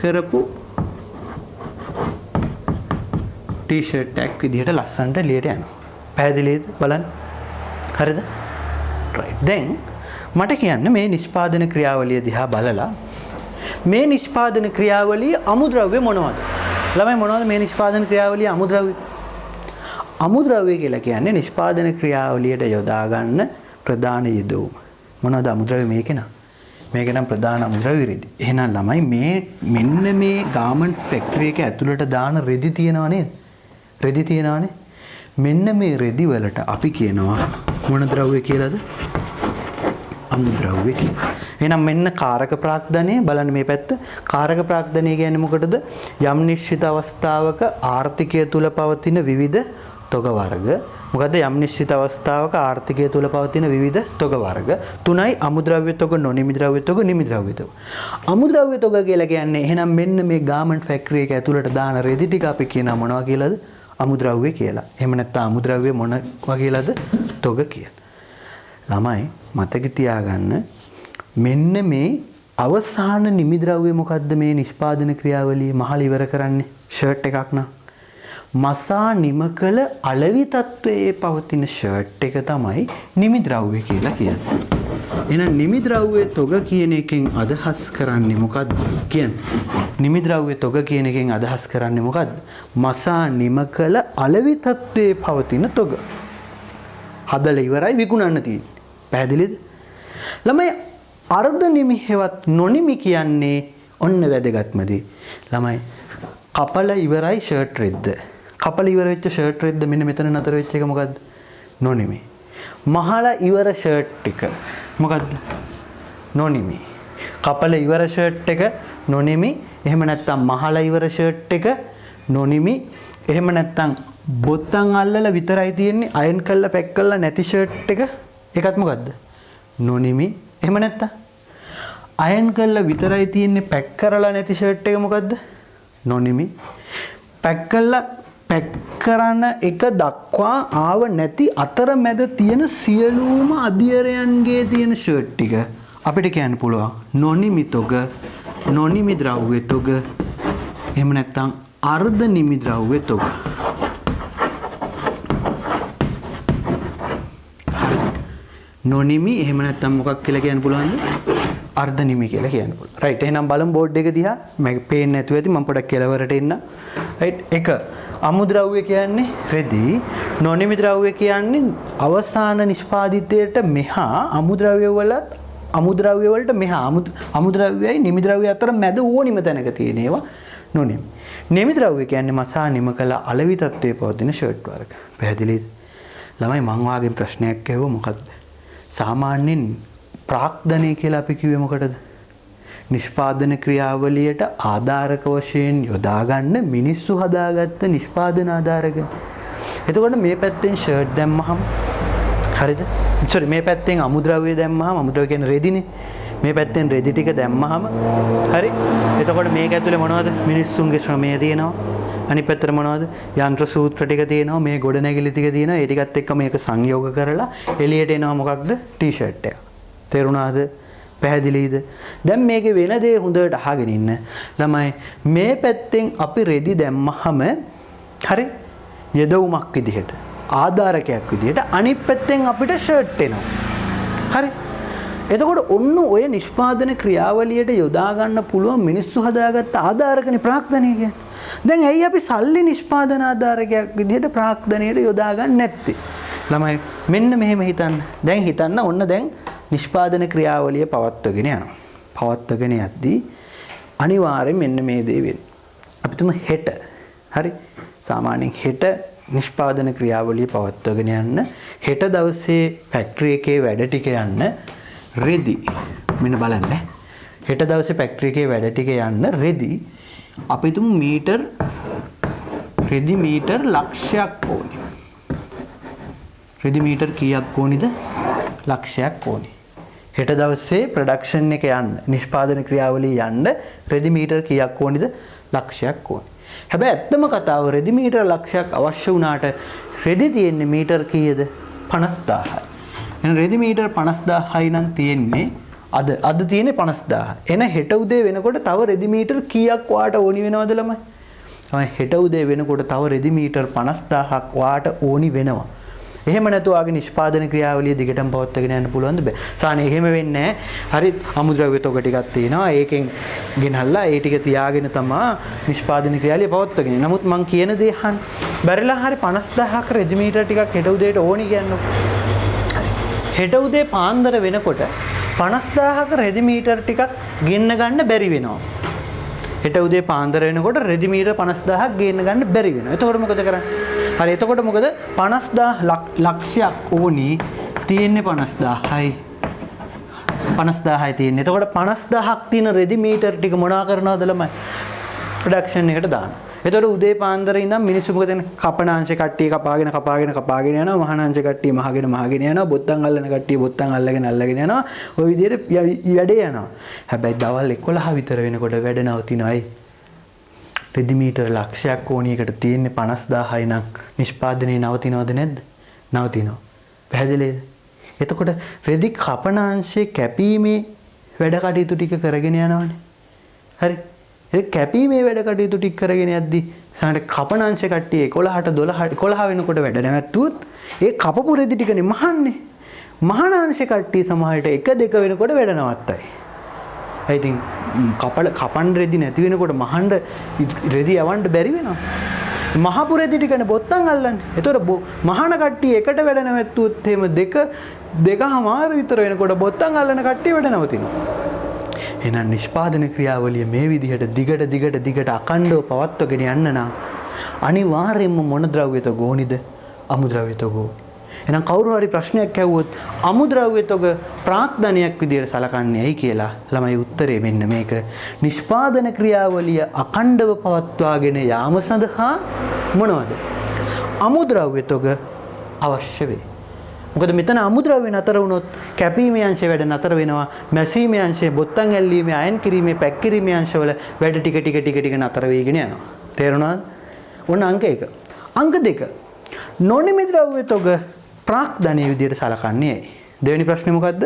කරපු ටී-ෂර්ට් එකක් විදිහට ලස්සනට එළියට යනවා. පැහැදිලිද බලන්න? හරිද? right. දැන් මට කියන්න මේ නිෂ්පාදන ක්‍රියාවලිය දිහා බලලා මේ නිෂ්පාදන ක්‍රියාවලියේ අමුද්‍රව්‍ය මොනවද? ළමයි මොනවද මේ නිෂ්පාදන ක්‍රියාවලියේ අමුද්‍රව්‍ය? අමුද්‍රව්‍ය කියලා කියන්නේ නිෂ්පාදන ක්‍රියාවලියට යොදා ගන්න ප්‍රධාන යෙදවුම. මොනවද අමුද්‍රව්‍ය මේකේ නා? මේක නම් ප්‍රධාන අමුද්‍රව්‍ය රෙදි. එහෙනම් ළමයි මේ මෙන්න මේ garment factory එක ඇතුළට දාන රෙදි තියෙනව නේද? රෙදි තියෙනවනේ. මෙන්න මේ රෙදි වලට අපි කියනවා මොන ද්‍රව්‍ය කියලාද? අමුද්‍රව්‍ය කියලා. එහෙනම් මෙන්න කාරක ප්‍රාග්ධනය බලන්න මේ පැත්ත. කාරක ප්‍රාග්ධනය කියන්නේ මොකටද? යම් නිශ්චිත අවස්ථාවක ආර්ථිකය තුල පවතින විවිධ තොග වර්ග. මොකද යම් නිශ්චිත අවස්ථාවක ආර්ථිකය තුල පවතින විවිධ තොග වර්ග තුනයි අමුද්‍රව්‍ය තොග, නොනිමි ද්‍රව්‍ය තොග, නිමි ද්‍රව්‍ය තොග. අමුද්‍රව්‍ය තොග කියලා කියන්නේ එහෙනම් මෙන්න මේ garment factory එක ඇතුළට දාන රෙදි ටික අපි කියනවා මොනවා කියලාද? අමුද්‍රව්‍ය කියලා. එහෙම නැත්නම් අමුද්‍රව්‍ය මොනවා කියලාද? තොග කියලා. ළමයි මතක තියාගන්න මෙන්න මේ අවසාන නිමි ද්‍රව්‍ය මොකද්ද මේ නිෂ්පාදන ක්‍රියාවලියේ මහල ඉවර කරන්නේ? ෂර්ට් එකක් නා. මසා නිම කළ අලෙවි තත්වයේ පවතින ෂර්ට් එක තමයි නිමි ද්‍රව්‍ය කියලා කියන්නේ. එහෙනම් නිමි ද්‍රව්‍ය තොග කියන එකෙන් අදහස් කරන්නේ මොකද්ද? නිමි ද්‍රව්‍ය තොග කියන එකෙන් අදහස් කරන්නේ මොකද්ද? මසා නිම කළ අලෙවි තත්වයේ පවතින තොග. හදලා ඉවරයි විකුණන්න තියෙන්නේ. පැහැදිලිද? ළමයි අර්ධ නිමි හෙවත් නොනිමි කියන්නේ ඔන්න වැදගත්ම දේ. ළමයි කපලා ඉවරයි ෂර්ට් රෙද්ද. කපලා ඉවර වෙච්ච ෂර්ට් රෙද්ද මෙන්න මෙතන නතර වෙච්ච එක මොකද්ද? නොනිමි. මහලා ඉවර ෂර්ට් එක මොකද්ද? නොනිමි. කපලා ඉවර ෂර්ට් එක නොනිමි. එහෙම නැත්නම් මහලා ඉවර ෂර්ට් එක නොනිමි. එහෙම නැත්නම් බොත්තම් අල්ලලා විතරයි තියෙන්නේ අයන් කරලා පැක් කරලා නැති ෂර්ට් එක ඒකත් මොකද්ද? නොනිමි. එහෙම නැත්නම් අයන් කරලා විතරයි තියෙන්නේ පැක් කරලා නැති ෂර්ට් එක මොකද්ද? නොනිමි. පැක් කරලා පැක් කරන එක දක්වා ආව නැති අතරමැද තියෙන සියලුම අධියරයන්ගේ තියෙන ෂර්ට් ටික අපිට කියන්න පුළුවන් නොනිමි තොග, නොනිමි ද්‍රව්‍ය තොග, එහෙම නැත්නම් අර්ධ නිමි ද්‍රව්‍ය තොග. නොනිමි එහෙම නැත්නම් මොකක් කියලා කියන්න පුළුවන්ද? අර්ධ නිමි කියලා කියන්න පුළුවන්. රයිට්. එහෙනම් බලමු බෝඩ් එක දිහා. මම පේන්නේ නැතුව ඇති. මම පොඩක් කෙලවරට එන්න. රයිට්. එක අමුද්‍රව්‍ය කියන්නේ රෙදි. නොනිමි ද්‍රව්‍ය කියන්නේ අවසාන නිෂ්පාදිතයට මෙහා අමුද්‍රව්‍ය වලට මෙහා අමුද්‍රව්‍යයි නිමි ද්‍රව්‍ය අතර මැද ඕනිම තැනක තියෙන ඒවා නොනිමි. නිමි ද්‍රව්‍ය කියන්නේ මසා නිම කළ අලෙවි තත්වයේ පවතින ෂර්ට් වර්ග. පැහැදිලිද? ළමයි මං වාගේ ප්‍රශ්නයක් ඇහුවා මොකද්ද? සාමාන්‍යයෙන් ප්‍රාක්දනය කියලා අපි කිව්වේ මොකටද? නිෂ්පාදන ක්‍රියාවලියට ආධාරක වශයෙන් යොදා ගන්න මිනිස්සු හදාගත්ත නිෂ්පාදන ආධාරක. එතකොට මේ පැත්තෙන් ෂර්ට් දැම්මහම හරිද? sorry මේ පැත්තෙන් අමුද්‍රව්‍ය දැම්මහම අමුද්‍රව්‍ය කියන්නේ රෙදිනේ. මේ පැත්තෙන් රෙදි ටික දැම්මහම හරි. එතකොට මේක ඇතුලේ මොනවද? මිනිස්සුන්ගේ ශ්‍රමය තියෙනවා. අනිත් පැත්තට මොනවද? යන්ත්‍ර සූත්‍ර ටික තියෙනවා. මේ ගොඩනැගිලි ටික තියෙනවා. ඒ ටිකත් එක්ක මේක සංයෝග කරලා එළියට එනවා මොකක්ද? ටී-ෂර්ට් එක. තේරුණාද? පැහැදිලිද? දැන් මේකේ වෙන දේ හොඳට අහගෙන ඉන්න. ළමයි මේ පැත්තෙන් අපි රෙදි දැම්මහම හරි යදවුමක් විදිහට ආධාරකයක් විදිහට අනිත් පැත්තෙන් අපිට ෂර්ට් එනවා. හරි? එතකොට ඔන්න ඔය නිෂ්පාදන ක්‍රියාවලියට යොදා ගන්න පුළුවන් මිනිස්සු හදාගත්ත ආධාරකනේ ප්‍රාක්දනය කියන්නේ. දැන් ඇයි අපි සල්ලි නිෂ්පාදන ආධාරකයක් විදිහට ප්‍රාක්දනයට යොදා ගන්න නැත්තේ? ළමයි මෙන්න මෙහෙම හිතන්න. දැන් හිතන්න ඔන්න දැන් නිෂ්පාදන ක්‍රියාවලිය පවත්වගෙන යනවා. පවත්වගෙන යද්දී අනිවාර්යෙන් මෙන්න මේ දේ වෙන්නේ. අපි තුමු හෙට. හරි? සාමාන්‍යයෙන් හෙට නිෂ්පාදන ක්‍රියාවලිය පවත්වගෙන යන්න හෙට දවසේ ෆැක්ටරි එකේ වැඩ ටික යන්න රෙදි. මෙන්න බලන්න. හෙට දවසේ ෆැක්ටරි එකේ වැඩ ටික යන්න රෙදි අපි තුමු රෙදි මීටර් ලක්ෂයක් ඕනේ. රෙදි මීටර් කීයක් ඕනිද? ලක්ෂයක් ඕනේ. හෙට දවසේ ප්‍රොඩක්ෂන් එක යන්න නිෂ්පාදන ක්‍රියාවලිය යන්න රෙදි මීටර් කීයක් ඕනිද? ලක්ෂයක් ඕනේ. හැබැයි ඇත්තම කතාව රෙදි මීටර් ලක්ෂයක් අවශ්‍ය වුණාට රෙදි තියෙන්නේ මීටර් කීයද? 50000යි. එහෙනම් රෙදි මීටර් 50000යි නම් තියෙන්නේ අද තියෙන්නේ 50000. එන හෙට උදේ වෙනකොට තව රෙදි මීටර් කීයක් වාට ඕනි වෙනවද ළමයි? තමයි හෙට උදේ වෙනකොට තව රෙදි මීටර් 50000ක් වාට ඕනි වෙනවා. එහෙම නැතුව ආගේ නිෂ්පාදන ක්‍රියාවලිය දිගටම පවත්වාගෙන යන්න පුළුවන්ද බෑ. සානේ එහෙම වෙන්නේ නැහැ. හරි අමුද්‍රව්‍ය තොග ටිකක් තියෙනවා. ඒකෙන් ගෙනල්ලා ඒ ටික තියාගෙන තමයි නිෂ්පාදන ක්‍රියාවලිය පවත්වාගෙන. නමුත් මං කියන දේ අහන්න. බැරිලා හරි 50000ක රෙදි මීටර් ටිකක් හෙට උදේට ඕනි කියන්නේ. හෙට උදේ පාන්දර වෙනකොට 50000ක රෙදි මීටර් ටිකක් ගෙන්න ගන්න බැරි වෙනවා. හෙට උදේ පාන්දර වෙනකොට රෙදි මීටර් 50000ක් ගෙන්න ගන්න බැරි වෙනවා. එතකොට මොකද කරන්නේ? හරි එතකොට මොකද 50000 ලක්ෂයක් ඕනි තියෙන්නේ 50000යි 50000යි තියෙන්නේ. එතකොට 50000ක් තියෙන රෙදි මීටර් ටික මොනවා කරනවද ළමයි? ප්‍රොඩක්ෂන් එකට දානවා. එතකොට උදේ පාන්දර ඉඳන් මිනිස්සු මොකද කරන්නේ? කපනාංශ කට්ටිය කපාගෙන යනවා. මහානාංශ කට්ටිය මහගෙන යනවා. බොත්තම් අල්ලන කට්ටිය බොත්තම් අල්ලගෙන යනවා. ওই විදිහට වැඩේ යනවා. හැබැයි දවල් 11 විතර වෙනකොට වැඩ නවතිනවයි. රෙදි මීටර් ලක්ෂයක් ඕනි එකට තියෙන්නේ 50000යි නම් නිෂ්පාදනයේ නවතිනවද නැද්ද? නවතිනවා. පැහැදිලිද? එතකොට රෙදි කපනාංශයේ කැපීමේ වැඩ කටයුතු ටික කරගෙන යනවානේ. හරි. ඒ කැපීමේ වැඩ කටයුතු ටික කරගෙන යද්දි සාමාන්‍ය කපනාංශ කට්ටිය 11 වෙනකොට වැඩ නැවැත්තුවොත් ඒ කපපු රෙදි ටිකනේ මහන්නේ. මහානාංශ කට්ටිය සමහරට 1-2 වෙනකොට වැඩ නවත්තයි. I think කපන් රෙදි නැති වෙනකොට මහන්න රෙදි යවන්න බැරි වෙනවා. මහපුරේදී ටිකනේ බොත්තම් අල්ලන්නේ. ඒතකොට මහාන කට්ටිය එකට වැඩ නැවැත්තුවොත් එහෙම දෙකමාර විතර වෙනකොට බොත්තම් අල්ලන කට්ටිය වැඩ නවතිනවා. එහෙනම් නිෂ්පාදන ක්‍රියාවලිය මේ විදිහට දිගට අඛණ්ඩව පවත්වගෙන යන්න නම් අනිවාර්යයෙන්ම මොන ද්‍රව්‍යත ගෝනිද? අමුද්‍රව්‍යත ගෝ. එහෙනම් කවුරු හරි ප්‍රශ්නයක් ඇහුවොත් අමුද්‍රව්‍යතක ප්‍රාග්ධනයක් විදිහට සලකන්නේ ඇයි කියලා ළමයි උත්තරේ මෙන්න මේක. නිෂ්පාදන ක්‍රියාවලිය අඛණ්ඩව පවත්වාගෙන යාම සඳහා මොනවද? අමුද්‍රව්‍යතක අවශ්‍ය වේ. මොකද මෙතන අමුද්‍රව්‍ය නතර වුණොත් කැපීමේ අංශය වැඩ නතර වෙනවා. මැසීමේ අංශය, බොත්තම් ඇල්ලීමේ, අයන් කිරීමේ, පැක් කිරීමේ අංශවල වැඩ ටික නතර වෙගෙන යනවා. තේරුණාද? ඔන්න අංක 1. අංක 2. නොනිමි ද්‍රව්‍යතක ප්‍රාග්ධනයේ විදිහට සලකන්නේ ඇයි? දෙවෙනි ප්‍රශ්නේ මොකද්ද?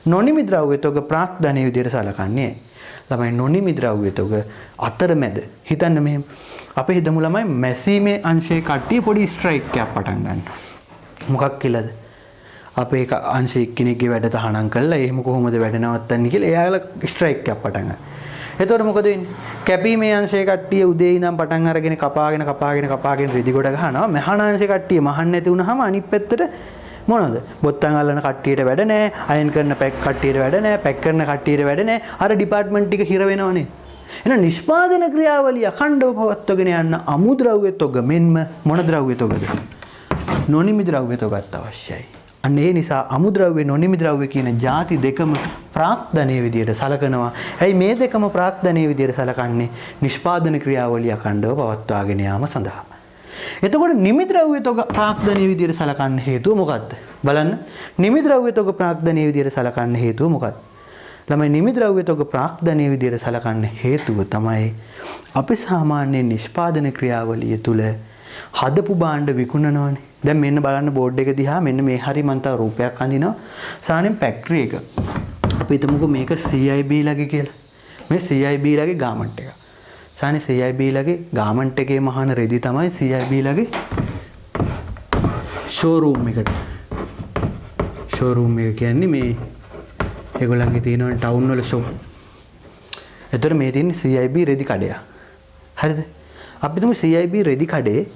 නොනිමි ද්‍රව්‍යතක ප්‍රාග්ධනයේ විදිහට සලකන්නේ ඇයි? ළමයි නොනිමි ද්‍රව්‍යතක අතරමැද හිතන්න මෙහෙම. අපි හිතමු ළමයි මැසීමේ අංශයේ කට්ටිය පොඩි ස්ට්‍රයික් එකක් පටන් ගන්නවා. මොකක් කියලාද? අපේ අංශ එක්කෙනෙක්ගේ වැඩ තහනම් කළා. එහෙම කොහොමද වැඩ නවත්තන්නේ කියලා එයාලා ස්ට්‍රයික් එකක් පටන් ගන්නවා. එතකොට මොකද වෙන්නේ? කැපීමේ අංශයේ කට්ටිය උදේ ඉඳන් පටන් අරගෙන කපාගෙන රෙදි ගොඩ ගහනවා. මහාන අංශයේ කට්ටිය මහන්න නැති වුනහම අනිත් පැත්තට මොනවද? බොත්තම් අල්ලන කට්ටියට වැඩ නැහැ. අයන් කරන කට්ටියට වැඩ නැහැ. පැක් කරන කට්ටියට වැඩ නැහැ. අර ඩිපාර්ට්මන්ට් ටික හිර වෙනවනේ. එහෙනම් නිෂ්පාදන ක්‍රියාවලිය අඛණ්ඩව පවත්වාගෙන යන්න අමුද්‍රව්‍ය තොග මෙන්ම මොන ද්‍රව්‍ය තොගද? නොනිමි ද්‍රව්‍ය තොගත් අවශ්‍යයි. අන්න ඒ නිසා අමුද්‍රව්‍ය නොනිමි ද්‍රව්‍ය කියන ಜಾති දෙකම ප්‍රාග්ධනයේ විදියට සලකනවා. ඇයි මේ දෙකම ප්‍රාග්ධනයේ විදියට සලකන්නේ? නිෂ්පාදන ක්‍රියාවලිය අඛණ්ඩව පවත්වාගෙන යාම සඳහා. එතකොට නිමි ද්‍රව්‍ය තොග ප්‍රාග්ධනයේ විදියට සලකන්න හේතුව මොකද්ද? බලන්න. නිමි ද්‍රව්‍ය තොග ප්‍රාග්ධනයේ විදියට සලකන්න හේතුව මොකක්ද? ළමයි නිමි ද්‍රව්‍ය තොග ප්‍රාග්ධනයේ විදියට සලකන්න හේතුව තමයි අපි සාමාන්‍ය නිෂ්පාදන ක්‍රියාවලිය තුල හදපු භාණ්ඩ විකුණනවානේ. දැන් මෙන්න බලන්න බෝඩ් එක දිහා මෙන්න මේ හරි මන් තව රූපයක් අඳිනවා. සාමාන්‍යයෙන් ෆැක්ටරි එක. අපි හිතමුකෝ මේක CIB ලගේ කියලා. මේ CIB ලගේ ගාමන්ට් එක. සාමාන්‍ය CIB ලගේ ගාමන්ට් එකේ මහාන රෙදි තමයි CIB ලගේ ෂෝරූම් එකට. ෂෝරූම් එක කියන්නේ මේ ඒගොල්ලන්ගේ තියෙනවා ටවුන් වල ෂොප්. එතකොට මේ තියෙන්නේ CIB රෙදි කඩයක්. හරිද? අපි තුමු CIB රෙදි කඩේ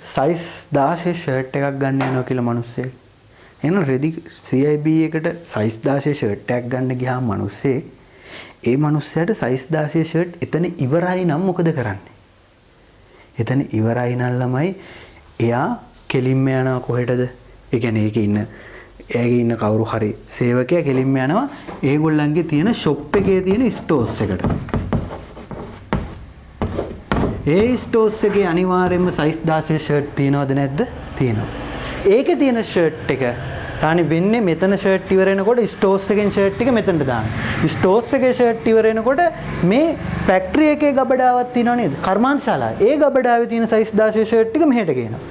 සයිස් 16 ෂර්ට් එකක් ගන්න යනවා කියලා මිනිස්සෙක්. එහෙනම් රෙදි CIB එකට සයිස් 16 ෂර්ට් එකක් ගන්න ගියාම මිනිස්සෙක් ඒ මිනිස්සයාට සයිස් 16 ෂර්ට් එතන ඉවරයි නම් මොකද කරන්නේ? එතන ඉවරයි නම් ළමයි එයා කෙලින්ම යනවා කොහෙටද? ඒ කියන්නේ ඒකේ ඉන්න කවුරු හරි සේවකයා කෙලින්ම යනවා ඒගොල්ලන්ගේ තියෙන ෂොප් එකේ තියෙන ස්ටෝර්ස් එකට. ඒ ස්ටෝර්ස් එකේ අනිවාර්යයෙන්ම සයිස් 16 ෂර්ට් තියෙනවද නැද්ද? තියෙනවා. ඒකේ තියෙන ෂර්ට් එක සාමාන්‍ය වෙන්නේ මෙතන ෂර්ට් ඉවර වෙනකොට ස්ටෝර්ස් එකෙන් ෂර්ට් එක මෙතනට දානවා. ස්ටෝර්ස් එකේ ෂර්ට් ඉවර වෙනකොට මේ ෆැක්ටරි එකේ ගබඩාවක් තියෙනව නේද? කර්මාන්තශාලාව. ඒ ගබඩාවේ තියෙන සයිස් 16 ෂර්ට් ටික මෙහෙට ගේනවා.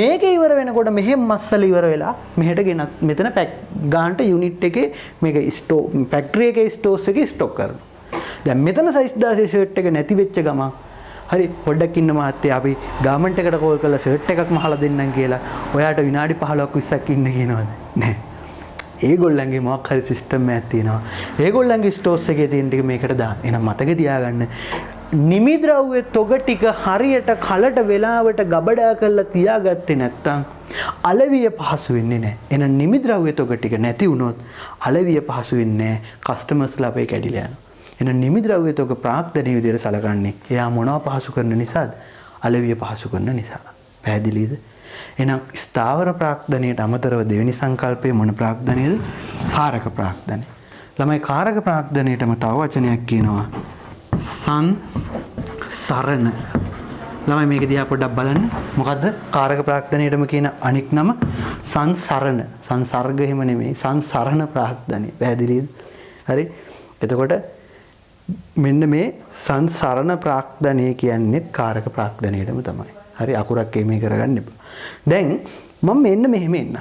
මේකේ ඉවර වෙනකොට මෙහෙම මස්සල ඉවර වෙලා මෙහෙට ගෙනත් මෙතන පැක් ගානට යුනිට් එකේ මේක ෆැක්ටරි එකේ ස්ටෝර්ස් එකේ ස්ටොක් කරනවා. දැන් මෙතන සයිස් 16 ෂර්ට් එක නැති වෙච්ච ගමන් හරි පොඩ්ඩක් ඉන්න මහත්තයා අපි ගාමන්ට් එකට කෝල් කරලා ෂර්ට් එකක් මහලා දෙන්නම් කියලා ඔයාට විනාඩි 15ක් 20ක් ඉන්න කියනවාද? නෑ. ඒගොල්ලන්ගේ මොකක් හරි සිස්ටම් එකක් තියෙනවා. ඒගොල්ලන්ගේ ස්ටෝර්ස් එකේ තියෙන ටික මේකට දාන්න. එහෙනම් මතක තියාගන්න නිමි ද්‍රව්‍ය තොග ටික හරියට කලට වෙලාවට ගබඩා කරලා තියාගත්තේ නැත්නම් අලවිය පහසු වෙන්නේ නැහැ. එහෙනම් නිමි ද්‍රව්‍ය තොග ටික නැති වුණොත් අලවිය පහසු වෙන්නේ නැහැ. කස්ටමර්ස්ලා අපේ කැඩිලා යනවා. එහෙනම් නිමි ද්‍රව්‍ය තොග ප්‍රාග්ධනයේ විදිහට සලකන්නේ එයා මොනවා පහසු කරන නිසාද? අලවිය පහසු කරන නිසා. පැහැදිලිද? එහෙනම් ස්ථාවර ප්‍රාග්ධනයට අමතරව දෙවෙනි සංකල්පය මොන ප්‍රාග්ධනයද? කාරක ප්‍රාග්ධනය. ළමයි කාරක ප්‍රාග්ධනයටම තව වචනයක් කියනවා සංසරණ. ළමයි මේක දිහා පොඩ්ඩක් බලන්න. මොකද්ද? කාරක ප්‍රාග්ධනයටම කියන අනික් නම සංසරණ. සංසර්ග එහෙම නෙමෙයි. සංසරණ ප්‍රාග්ධනය. පැහැදිලිද? හරි. එතකොට මෙන්න මේ සංසරණ ප්‍රාග්ධනය කියන්නේ කාරක ප්‍රාග්ධනයටම තමයි. හරි අකුරක් මේ කරගන්න එපා. දැන් මම මෙන්න මෙහෙම එන්න.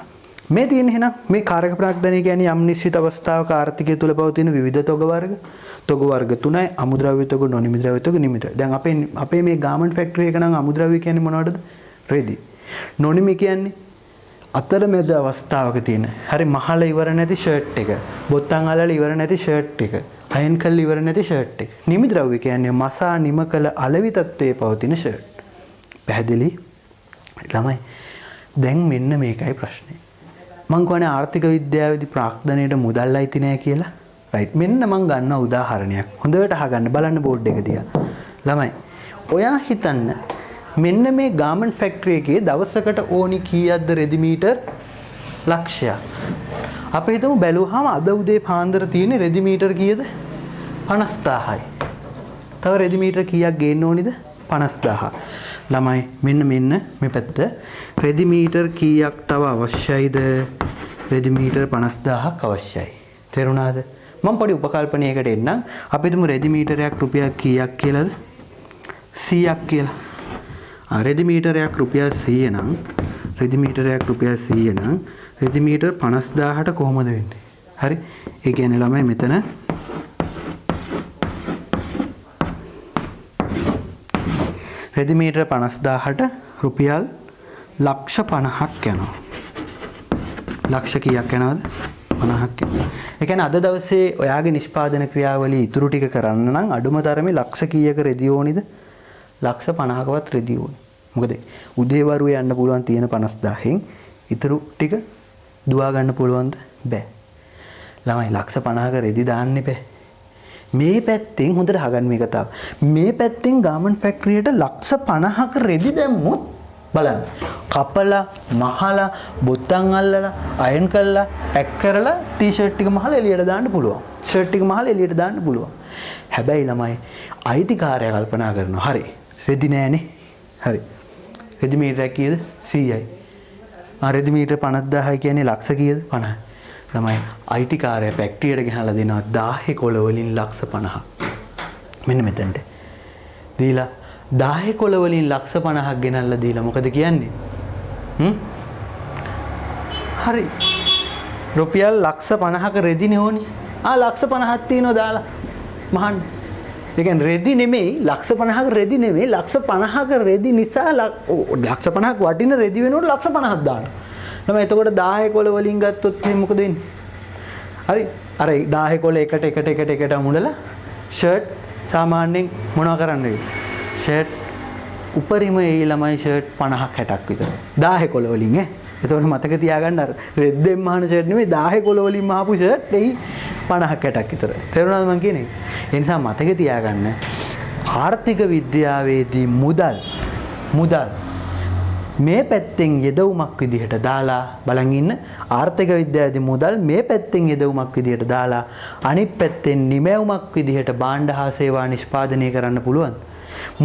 මේ තියෙන එහෙනම් මේ කාරක ප්‍රාග්ධනය කියන්නේ යම් නිශ්චිත අවස්ථාවක ආර්ථිකය තුල පවතින විවිධ තොග වර්ග. තොග වර්ග තුනයි අමුද්‍රව්‍ය තොග, නොනිමි ද්‍රව්‍ය තොග, නිමි ද්‍රව්‍ය. දැන් අපේ මේ ගාමන්ට් ෆැක්ටරි එක නම් අමුද්‍රව්‍ය කියන්නේ මොනවටද? රෙදි. නොනිමි කියන්නේ අතරමැද අවස්ථාවක තියෙන. හරි මහල ඉවර නැති ෂර්ට් එක. බොත්තම් අලල ඉවර නැති ෂර්ට් එක. අයන් කළ ඉවර නැති ෂර්ට් එක. නිමි ද්‍රව්‍ය කියන්නේ මසා නිම කළ අලෙවි තත්ත්වයේ පවතින ෂර්ට්. පැහැදිලි? ළමයි දැන් මෙන්න මේකයි ප්‍රශ්නේ. මං කියන්නේ ආර්ථික විද්‍යාවේදී ප්‍රාග්ධනයට මුදල් අයිති නෑ කියලා. රයිට්. මෙන්න මං ගන්න උදාහරණයක්. හොඳට අහගන්න බලන්න බෝඩ් එක දිහා. ළමයි ඔයා හිතන්න මෙන්න මේ ගාමන්ට් ෆැක්ටරි එකේ දවසකට ඕනි කීයක්ද රෙදි මීටර් ලක්ෂයක්. අපි හිතමු බැලුවාම අද උදේ පාන්දර තියෙන රෙදි මීටර් කීයද? 50000යි. තව රෙදි මීටර් කීයක් ගේන්න ඕනිද? 50000. ළමයි මෙන්න මේ පැත්ත රෙදි මීටර් කීයක් තව අවශ්‍යයිද? රෙදි මීටර් 50000ක් අවශ්‍යයි. තේරුණාද? මම පොඩි උපකල්පනයකට එන්නම්. අපි හිතමු රෙදි මීටරයක් රුපියල් කීයක් කියලාද? 100ක් කියලා. රෙදි මීටරයක් රුපියල් 100 නම් රෙදි මීටරයක් රුපියල් 100 නම් රෙදි මීටර් 50000ට කොහොමද වෙන්නේ? හරි. ඒ කියන්නේ ළමයි මෙතන රෙදි මීටර් 50000ට රුපියල් ලක්ෂ 50ක් යනවා. ලක්ෂ කීයක් යනවද? 50ක් යනවා. ඒ කියන්නේ අද දවසේ ඔයාගේ නිෂ්පාදන ක්‍රියාවලිය ඉතුරු ටික කරන්න නම් අඩුම තරමේ ලක්ෂ කීයක රෙදි ඕනිද? ලක්ෂ 50කවත් රෙදි ඕනේ. මොකද උදේවරුේ යන්න පුළුවන් තියෙන 50000න් ඉතුරු ටික දුවා ගන්න පුළුවන්ද? බෑ. ළමයි ලක්ෂ 50ක රෙදි දාන්න බෑ. මේ පැත්තෙන් හොඳට අහගන්න මේ කතාව. මේ පැත්තෙන් ගාමන්ට් ෆැක්ටරියට ලක්ෂ 50ක රෙදි දැම්මොත් බලන්න. කපලා, මහලා, බොත්තම් අල්ලලා, අයන් කරලා, පැක් කරලා ටී-ෂර්ට් ටික මහලා එළියට දාන්න පුළුවන්. ෂර්ට් ටික මහලා එළියට දාන්න පුළුවන්. හැබැයි ළමයි අයිතිකාරය කල්පනා කරනවා. හරි. රෙදි නෑනේ. හරි. රෙදි මීටරයක් කීයද? 100යි. රෙදි මීටර 50000 කියන්නේ ලක්ෂ කීයද? 50යි. ළමයි අයිතිකාරය ෆැක්ටරියට ගෙනලා දෙනවා 1000 කොළ වලින් ලක්ෂ 50ක්. මෙන්න මෙතනට. දීලා 1000 කොළ වලින් ලක්ෂ 50ක් ගෙනල්ලා දීලා මොකද කියන්නේ? හරි. රුපියල් ලක්ෂ 50ක රෙදිනේ ඕනි. ලක්ෂ 50ක් තියනවා දාලා මහන්න. ඒ කියන්නේ රෙදි නෙමෙයි ලක්ෂ 50ක රෙදි නෙමෙයි ලක්ෂ 50ක රෙදි නිසා ලක්ෂ 50ක් වටින රෙදි වෙනකොට ලක්ෂ 50ක් දානවා. තමයි එතකොට 1000 කොළ වලින් ගත්තොත් එහෙනම් මොකද වෙන්නේ? හරි. අර 1000 කොළ එකට මුණලා ෂර්ට් සාමාන්‍යයෙන් මොනවා කරන්නේ? ෂර්ට් උපරිම ඒ ළමයි ෂර්ට් 50ක් 60ක් විතර. 1000 කොළ වලින් එතකොට මතක තියාගන්න අර රෙද්දෙන් මහන ෂර්ට් නෙමෙයි 1000 කොළ වලින් මහපු ෂර්ට් එයි 50ක් 60ක් විතර. තේරුණාද මං කියන්නේ? ඒ නිසා මතක තියාගන්න ආර්ථික විද්‍යාවේදී මුදල් මේ පැත්තෙන් යෙදවුමක් විදිහට දාලා බලන් ඉන්න. ආර්ථික විද්‍යාවේදී මුදල් මේ පැත්තෙන් යෙදවුමක් විදිහට දාලා අනිත් පැත්තෙන් නිමැවුමක් විදිහට භාණ්ඩ හා සේවා නිෂ්පාදනය කරන්න පුළුවන්.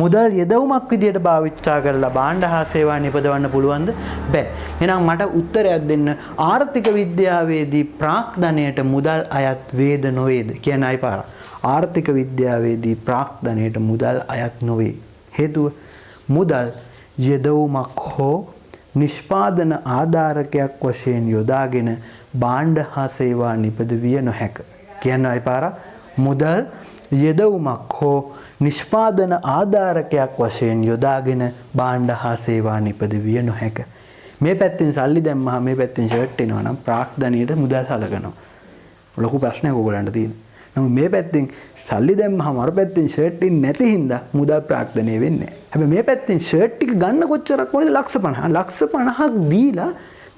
මුදල් යෙදවුමක් විදිහට භාවිතා කරලා භාණ්ඩ හා සේවා නිපදවන්න පුළුවන්ද? බෑ. එහෙනම් මට උත්තරයක් දෙන්න. ආර්ථික විද්‍යාවේදී ප්‍රාග්ධනයට මුදල් අයත් වේද නොවේද? කියන අය පාර. ආර්ථික විද්‍යාවේදී ප්‍රාග්ධනයට මුදල් අයත් නොවේ. හේතුව මුදල් යෙදවුමක් හෝ නිෂ්පාදන ආධාරකයක් වශයෙන් යොදාගෙන භාණ්ඩ හා සේවා නිපදවිය නොහැක. කියන අය පාර මුදල් යෙදවුමක් හෝ නිෂ්පාදන ආධාරකයක් වශයෙන් යොදාගෙන භාණ්ඩ හා සේවා නිපදවිය නොහැක. මේ පැත්තෙන් සල්ලි දැම්මහම මේ පැත්තෙන් ෂර්ට් එනවා නම් ප්‍රාග්ධනයට මුදල් සලකනවා. ලොකු ප්‍රශ්නයක් ඕගොල්ලන්ට තියෙනවා. නමුත් මේ පැත්තෙන් සල්ලි දැම්මහම අර පැත්තෙන් ෂර්ට් ඉන්නේ නැති හින්දා මුදල් ප්‍රාග්ධනය වෙන්නේ නැහැ. හැබැයි මේ පැත්තෙන් ෂර්ට් ටික ගන්න කොච්චරක් ඕනද? ලක්ෂ 50. ලක්ෂ 50ක් දීලා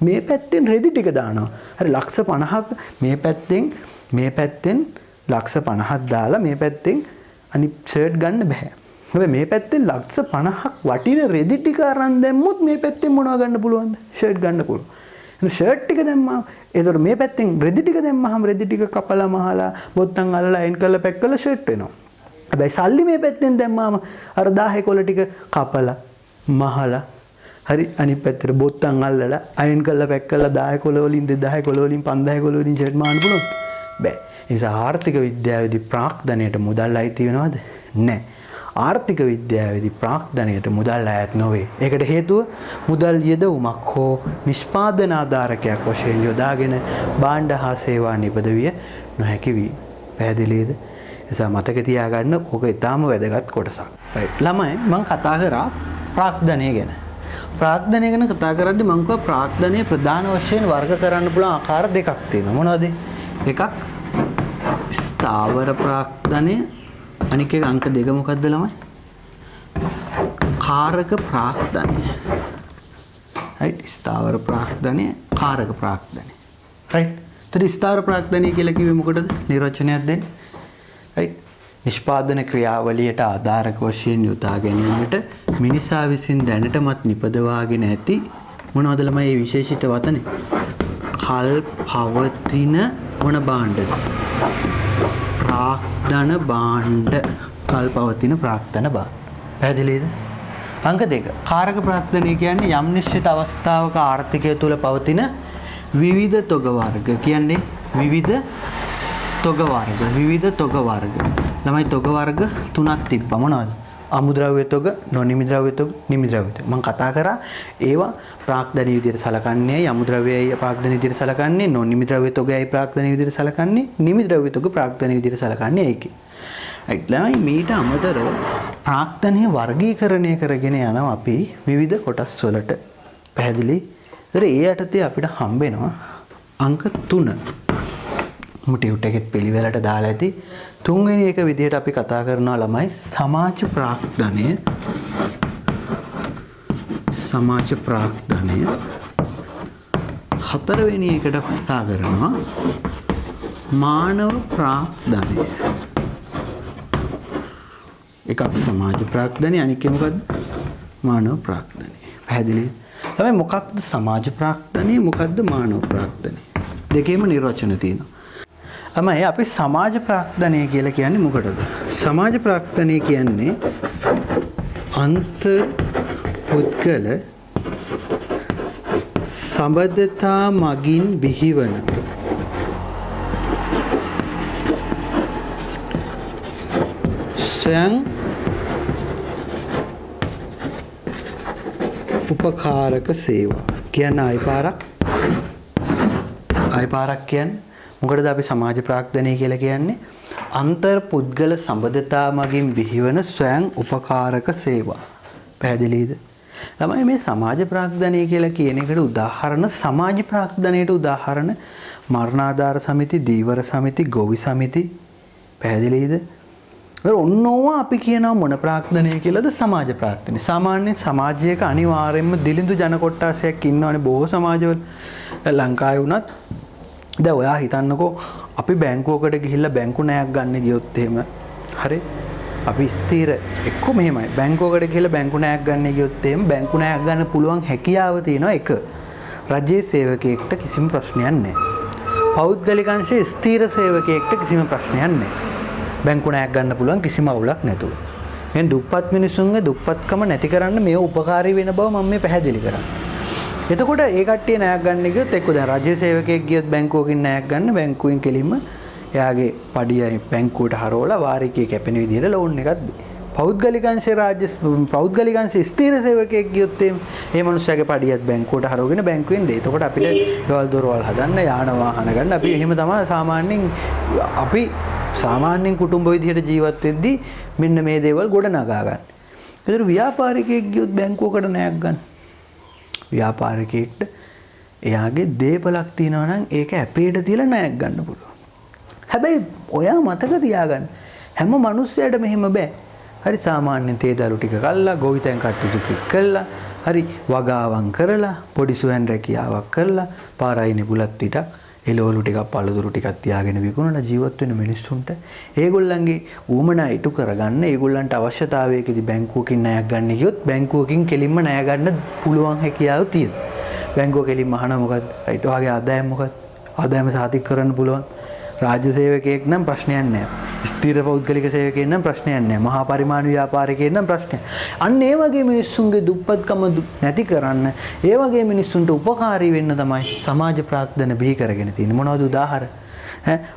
මේ පැත්තෙන් රෙදි ටික දානවා. හරි ලක්ෂ 50ක් මේ පැත්තෙන් ලක්ෂ 50ක් දාලා මේ පැත්තෙන් අනිත් ෂර්ට් ගන්න බෑ. හැබැයි මේ පැත්තෙන් ලක්ෂ 50ක් වටින රෙදි ටික අරන් දැම්මොත් මේ පැත්තෙන් මොනව ගන්න පුළුවන්ද? ෂර්ට් ගන්න පුළුවන්. එහෙනම් ෂර්ට් ටික දැම්මම ඒතර මේ පැත්තෙන් රෙදි ටික දැම්මහම රෙදි ටික කපලා මහලා බොත්තම් අල්ලලා අයින් කරලා පැක් කරලා ෂර්ට් වෙනවා. හැබැයි සල්ලි මේ පැත්තෙන් දැම්මම අර 10 කොළ ටික කපලා මහලා හරි අනිත් පැත්තට බොත්තම් අල්ලලා අයින් කරලා පැක් කරලා 10 කොළ වලින් 2000 කොළ වලින් 5000 කොළ වලින් ෂර්ට් මාන්න පුළුවන්. බෑ. ඒ නිසා ආර්ථික විද්‍යාවේදී ප්‍රාග්ධනයට මුදල් අයිති වෙනවද? නැහැ. ආර්ථික විද්‍යාවේදී ප්‍රාග්ධනයට මුදල් අයත් නොවේ. ඒකට හේතුව මුදල් යෙදවුමක් හෝ නිෂ්පාදන ආධාරකයක් වශයෙන් යොදාගෙන භාණ්ඩ හා සේවා නිපදවිය නොහැකි වීම. පැහැදිලිද? නිසා මතක තියාගන්න ඕක ඊටාම වැදගත් කොටසක්. රයිට්. ළමයි මම කතා කරා ප්‍රාග්ධනය ගැන. ප්‍රාග්ධනය ගැන කතා කරද්දී මම කිව්වා ප්‍රාග්ධනය ප්‍රධාන වශයෙන් වර්ග කරන්න පුළුවන් ආකාර දෙකක් තියෙනවා. මොනවද? එකක් ස්ථාවර ප්‍රාග්ධනය, අනික එක අංක 2 මොකද්ද ළමයි? කාරක ප්‍රාග්ධනය. right ස්ථාවර ප්‍රාග්ධනය කාරක ප්‍රාග්ධනය right එතකොට ස්ථාවර ප්‍රාග්ධනය කියලා කිව්වේ මොකටද නිර්වචනයක් දෙන්නේ right නිෂ්පාදන ක්‍රියාවලියට ආධාරක වශයෙන් යොදා ගැනීමට මිනිසා විසින් දැනටමත් නිපදවාගෙන ඇති මොනවද ළමයි මේ විශේෂිත වචනේ කල් පවතින මොන භාණ්ඩද ප්‍රාග්ධන භාණ්ඩ කල් පවතින ප්‍රාග්ධන භාණ්ඩ පැහැදිලිද අංක 2 කාරක ප්‍රාග්ධනය කියන්නේ යම් නිශ්චිත අවස්ථාවක ආර්ථිකය තුල පවතින විවිධ තොග වර්ග කියන්නේ විවිධ තොග වර්ග ළමයි තොග වර්ග තුනක් තිබ්බා මොනවද අමුද්‍රව්‍ය තොග නොනිමි ද්‍රව්‍ය තොග නිමි ද්‍රව්‍ය තොග මම කතා කරා ඒවා ප්‍රාග්ධන විදිහට සලකන්නේ අමුද්‍රව්‍යයයි ප්‍රාග්ධන විදිහට සලකන්නේ නොනිමි ද්‍රව්‍ය තොගයයි ප්‍රාග්ධන විදිහට සලකන්නේ නිමි ද්‍රව්‍ය තොග ප්‍රාග්ධන විදිහට සලකන්නේ ඒකේ right ළමයි මීට අමතරව ප්‍රාග්ධනීය වර්ගීකරණය කරගෙන යනවා අපි විවිධ කොටස් වලට පැහැදිලි ඒතර ඒ යටතේ අපිට හම්බෙනවා අංක 3 මුටියුට් එකෙත් පිළිවෙලට දාලා ඇති තුන්වෙනි එක විදිහට අපි කතා කරනවා ළමයි සමාජ ප්‍රාග්ධනය හතරවෙනි එකට කතා කරනවා මානව ප්‍රාග්ධනය එකක් සමාජ ප්‍රාග්ධනය අනික මොකද්ද මානව ප්‍රාග්ධනය පැහැදිලිද තමයි මොකක්ද සමාජ ප්‍රාග්ධනය මොකක්ද මානව ප්‍රාග්ධනය දෙකේම නිර්වචන තියෙනවා අමයි අපි සමාජ ප්‍රාග්ධනය කියලා කියන්නේ මොකටද සමාජ ප්‍රාග්ධනය කියන්නේ අන්තර් පුද්ගල සම්බන්ධතා මගින් බිහිවන ස්වයං උපකාරක සේවා කියන ආයිපාරක් කියන්නේ මොකටද අපි සමාජ ප්‍රාග්ධනය කියලා කියන්නේ අන්තර් පුද්ගල සම්බන්ධතා මගින් බිහිවන ස්වයං උපකාරක සේවා පැහැදිලිද ළමයි මේ සමාජ ප්‍රාග්ධනය කියලා කියන එකට උදාහරණ සමාජ ප්‍රාග්ධනයට උදාහරණ මරණාධාර සමිති දීවර සමිති ගොවි සමිති පැහැදිලිද ඔන්නෝවා අපි කියනවා මොන ප්‍රාග්ධනය කියලාද සමාජ ප්‍රාග්ධනය සාමාන්‍යයෙන් සමාජයක අනිවාර්යයෙන්ම දිලිඳු ජන කොට්ටාසයක් ඉන්නවනේ බොහෝ සමාජවල ලංකාවේ වුණත් දැන් ඔයා හිතන්නකෝ අපි බැංකුවකට ගිහිල්ලා බැංකු ණයක් ගන්න ගියොත් එහෙම හරි අපි ස්ථිර එක්ක මෙහෙමයි බැංකුවකට ගිහිල්ලා බැංකු ණයක් ගන්න ගියොත් එහෙම බැංකු ණයක් ගන්න පුළුවන් හැකියාව තියෙනවා එක රජයේ සේවකයෙක්ට කිසිම ප්‍රශ්නයක් නැහැ පෞද්ගලික අංශයේ ස්ථිර සේවකයෙක්ට කිසිම ප්‍රශ්නයක් නැහැ බැංකු ණයක් ගන්න පුළුවන් කිසිම අවුලක් නැතුව එහෙනම් දුප්පත් මිනිසුන්ගේ දුප්පත්කම නැති කරන්න මේව උපකාරී වෙන බව මම මේ පැහැදිලි කරන්නේ එතකොට ඒ කට්ටිය ණයක් ගන්න ගියොත් එක්ක දැන් රජ්‍ය සේවකයෙක් ගියොත් බැංකුවකින් ණයක් ගන්න බැංකුවෙන් කෙලින්ම එයාගේ පඩියයි බැංකුවට හරවලා වාරිකයේ කැපෙන විදිහට ලෝන් එකක් දෙයි. පෞද්ගලික අංශයේ ස්ථිර සේවකයෙක් ගියොත් මේ මිනිස්සයාගේ පඩියත් බැංකුවට හරවගෙන බැංකුවෙන් දෙයි. එතකොට අපිට ගෙවල් දොරවල් හදන්න යාන වාහන ගන්න අපි එහෙම තමයි සාමාන්‍යයෙන් කුටුම්බ විදිහට ජීවත් වෙද්දී මෙන්න මේ දේවල් ගොඩ නගා ගන්න. ඒතර ව්‍යාපාරිකයෙක් ගියොත් බැංකුවකට ණයක් ගන්න. ව්‍යාපාරිකයෙක්ට එයාගේ දේපලක් තියෙනවා නම් ඒක ඇපේට තියලා ණයක් ගන්න පුළුවන්. හැබැයි ඔයා මතක තියාගන්න හැම මිනිස්සයාට මෙහෙම බෑ. හරි සාමාන්‍යයෙන් තේ දළු ටික කල්ලා ගොවිතැන් කටයුතු ටික කළා. හරි වගාවන් කරලා පොඩි සුවැන් රැකියාවක් කරලා පාරායිනේ බුලත් ටිකක් එළවලු ටිකක් පළතුරු ටිකක් තියාගෙන විකුණලා ජීවත් වෙන මිනිස්සුන්ට ඒගොල්ලන්ගේ ඌමනා ඉටු කරගන්න ඒගොල්ලන්ට අවශ්‍යතාවයකදී බැංකුවකින් ණයක් ගන්න ගියොත් බැංකුවකින් කෙලින්ම ණය ගන්න පුළුවන් හැකියාව තියෙනවා. බැංකුව කෙලින්ම අහන මොකද්ද? රයිට් ඔයාගේ ආදායම මොකද්ද? ආදායම සාතික කරන්න පුළුවන්. රාජ්‍ය සේවකයෙක් නම් ප්‍රශ්නයක් නැහැ. ස්ථිර පෞද්ගලික සේවකයෙක් නම් ප්‍රශ්නයක් නැහැ. මහා පරිමාණ ව්‍යාපාරිකයෙක් නම් ප්‍රශ්නයක්. අන්න ඒ වගේ මිනිස්සුන්ගේ දුප්පත්කම නැති කරන්න ඒ වගේ මිනිස්සුන්ට උපකාරී වෙන්න තමයි සමාජ ප්‍රාග්ධන බිහි කරගෙන තියෙන්නේ. මොනවද උදාහරණ?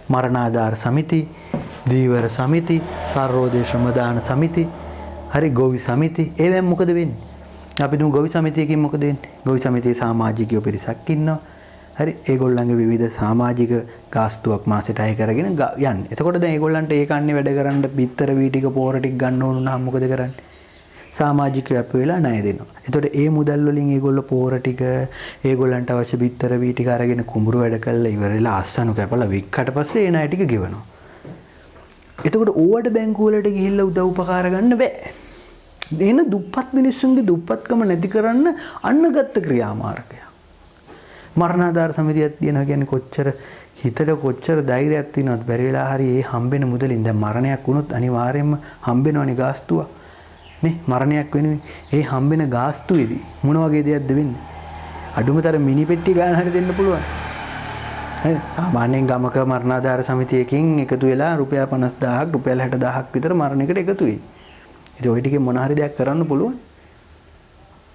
මරණාධාර සමිති, දීවර සමිති, සර්වෝදය ශ්‍රමදාන සමිති, හරි ගොවි සමිති. ඒවෙන් මොකද වෙන්නේ? අපි දුමු ගොවි සමිතියකින් මොකද වෙන්නේ? ගොවි සමිතියේ සමාජිකයෝ පිරිසක් ඉන්නවා. හරි ඒගොල්ලන්ගේ විවිධ සමාජික ගාස්තුවක් මාසෙට අය කරගෙන යන්නේ. එතකොට දැන් ඒගොල්ලන්ට ඒ කන්නේ වැඩ කරන්න බිත්තර වී ටික පෝර ටික ගන්න ඕන නම් මොකද කරන්නේ? සමාජිකයෝ අප වෙලා ණය දෙනවා. එතකොට ඒ මුදල් වලින් ඒගොල්ලෝ පෝර ටික ඒගොල්ලන්ට අවශ්‍ය බිත්තර වී ටික අරගෙන කුඹුරු වැඩ කරලා ඉවරලා අස්සනු කැපලා වික්කට පස්සේ ඒ ණය ටික ගෙවනවා. එතකොට ඕවට බැංකුව වලට ගිහිල්ලා උදව් උපකාර ගන්න බෑ. එන දුප්පත් මිනිස්සුන්ගේ දුප්පත්කම නැති කරන්න අන්න ගත්ත ක්‍රියාමාර්ගය. මරණාධාර සමිතියක් තියෙනවා කියන්නේ කොච්චර හිතට කොච්චර ධෛර්යයක් තියෙනවද බැරි වෙලා හරි ඒ හම්බෙන මුදලින් දැන් මරණයක් වුණොත් අනිවාර්යයෙන්ම හම්බෙනවනේ ගාස්තුව නේ මරණයක් වෙනුවෙන් ඒ හම්බෙන ගාස්තුවේදී මොන වගේ දෙයක්ද වෙන්නේ අඩුමතර මිනි පෙට්ටිය ගන්න හරි දෙන්න පුළුවන් හරි සාමාන්‍යයෙන් ගමක මරණාධාර සමිතියකින් එකතු වෙලා රුපියල් 50000ක් රුපියල් 60000ක් විතර මරණයකට එකතු වෙයි ඉතින් ওই ටිකේ මොන හරි දෙයක් කරන්න පුළුවන්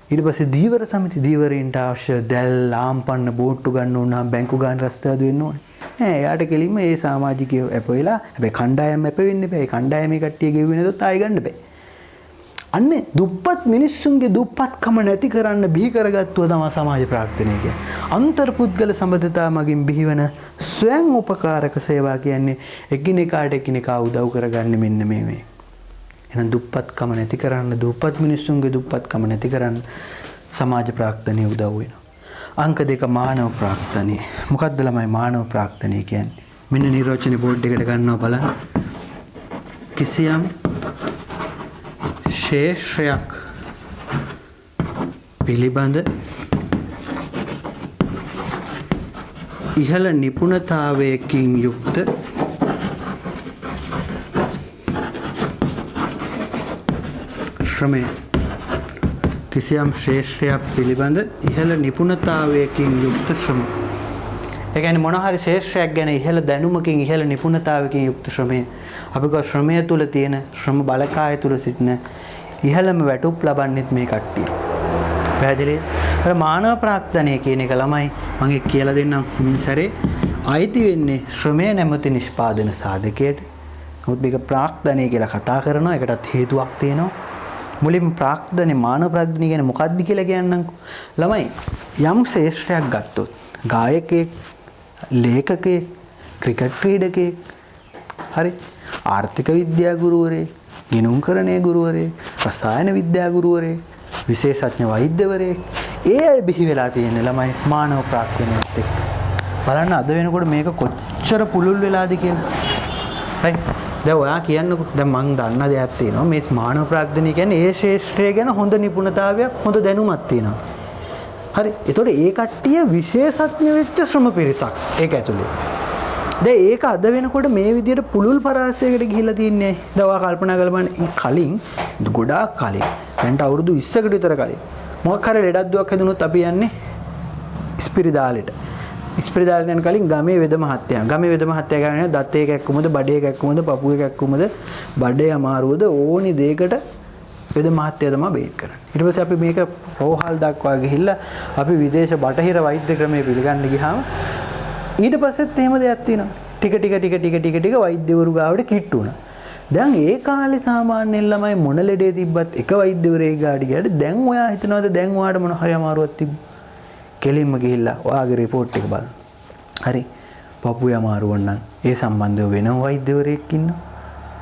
ඊට පස්සේ දීවර සමිති දීවරයින්ට අවශ්‍ය දැල් ලාම්පන්න බෝට්ටු ගන්න ඕන නම් බැංකු ගාන රස්තාදු වෙන්න ඕනේ නෑ එයාට කෙලින්ම ඒ සමාජිකයෝ අප වෙලා හැබැයි කණ්ඩායම් අප වෙන්න බෑ කණ්ඩායමේ කට්ටිය ගෙව්වේ නැතොත් ආයෙ ගන්න බෑ අන්නේ දුප්පත් මිනිස්සුන්ගේ දුප්පත්කම නැති කරන්න බිහි කරගත්තුව තමයි සමාජ ප්‍රාර්ථනය කියන්නේ අන්තර්පුද්ගල සම්බන්ධතා මගින් බිහිවන ස්වයං උපකාරක සේවා කියන්නේ එකිනෙකාට එකිනෙකා උදව් කරගන්න මෙන්න මේ එහෙනම් දුප්පත්කම නැති කරන්න දුප්පත් මිනිස්සුන්ගේ දුප්පත්කම නැති කරන්න සමාජ ප්‍රාර්ථනය උදව් වෙනවා. අංක 2 මානව ප්‍රාර්ථනය. මොකක්ද ළමයි මානව ප්‍රාර්ථනය කියන්නේ? මෙන්න නිර්වචන බෝඩ් එකට ගන්නවා බලන්න. කිසියම් ශේෂ්ත්‍රයක් පිළිබඳ ඉහළ නිපුණතාවයකින් යුක්ත ශ්‍රමය කිසියම් ශ්‍රේෂ්ඨයක් පිළිබඳ ඉහළ නිපුණතාවයකින් යුක්ත ශ්‍රම. ඒ කියන්නේ මොන හරි ශ්‍රේෂ්ඨයක් ගැන ඉහළ දැනුමකින් ඉහළ නිපුණතාවයකින් යුක්ත ශ්‍රමය. අපි කව ශ්‍රමය තුල තියෙන ශ්‍රම බලකාය තුල සිටින ඉහළම වැටුප් ලබන්නෙත් මේ කට්ටිය. පැහැදිලිද? අර මානව ප්‍රාර්ථනය කියන එක ළමයි මම කියලා දෙන්නම් මින් සැරේ අයිති වෙන්නේ ශ්‍රමය නැමැති නිෂ්පාදන සාධකයට. නමුත් මේක ප්‍රාර්ථනය කියලා කතා කරනවා. ඒකටත් හේතුවක් තියෙනවා. මුලින්ම ප්‍රාර්ථනේ මානව ප්‍රාර්ථනය කියන්නේ මොකක්ද කියලා කියන්නම්කෝ. ළමයි යම් ශ්‍රේෂ්ඨයක් ගත්තොත් ගායකයෙක්, ලේඛකයෙක්, ක්‍රිකට් ක්‍රීඩකයෙක්, හරි ආර්ථික විද්‍යා ගුරුවරයෙක්, ගිණුම්කරණයේ ගුරුවරයෙක්, රසායන විද්‍යා ගුරුවරයෙක්, විශේෂඥ වෛද්‍යවරයෙක් ඒ අය බිහි වෙලා තියෙන ළමයි මානව ප්‍රාර්ථනයත් එක්ක. බලන්න අද වෙනකොට මේක කොච්චර පුළුල් වෙලාද කියලා. right දැන් ඔයා කියන්නකෝ දැන් මං දන්න දෙයක් තියෙනවා මේ මානව ප්‍රාග්ධනය කියන්නේ ඒ ශාස්ත්‍රය ගැන හොඳ නිපුණතාවයක් හොඳ දැනුමක් තියෙනවා. හරි. ඒතකොට ඒ කට්ටිය විශේෂඥ වෙච්ච ශ්‍රම පිරිසක් ඒක ඇතුලේ. දැන් ඒක අද වෙනකොට මේ විදිහට පුළුල් පරාසයකට ගිහිල්ලා තින්නේ. දැන් ඔයා කල්පනා කරලා බලන්න කලින් ගොඩාක් කලින් දැන්ට අවුරුදු 20කට විතර කලින් මොකක් හරි ලෙඩක් දුවක් හැදුනොත් අපි යන්නේ ඉස්පිරිතාලෙට. ඉස්පිරිතාලෙන් යන කලින් ගමේ වෙද මහත්තයා. ගමේ වෙද මහත්තයා කියන්නේ දත් එක එක්කමද, බඩේ එක එක්කමද, පපුව එක එක්කමද, බඩේ අමාරුවද ඕනි දෙයකට වෙද මහත්තයා තමයි බේත් කරන්නේ. ඊට පස්සේ අපි මේක රෝහල් දක්වා ගිහිල්ලා අපි විදේශ බටහිර වෛද්‍ය ක්‍රමයේ පිළිගන්න ගියාම ඊට පස්සෙත් එහෙම දෙයක් තියෙනවා. ටික වෛද්‍යවරු ගාවට කිට්ටු වුණා. දැන් ඒ කාලේ සාමාන්‍යයෙන් ළමයි මොන ලෙඩේ තිබ්බත් එක වෛද්‍යවරයෙක් ගාඩි ගියාට දැන් ඔයා හිතනවාද දැන් ඔයාට මොන හරි අමාරුවක් තිබ්බ කෙලින්ම ගිහිල්ලා ඔයාගේ report එක බලන්න. හරි. පපුවේ අමාරුවක් නම් ඒ සම්බන්ධව වෙනම වෛද්‍යවරයෙක් ඉන්නවා.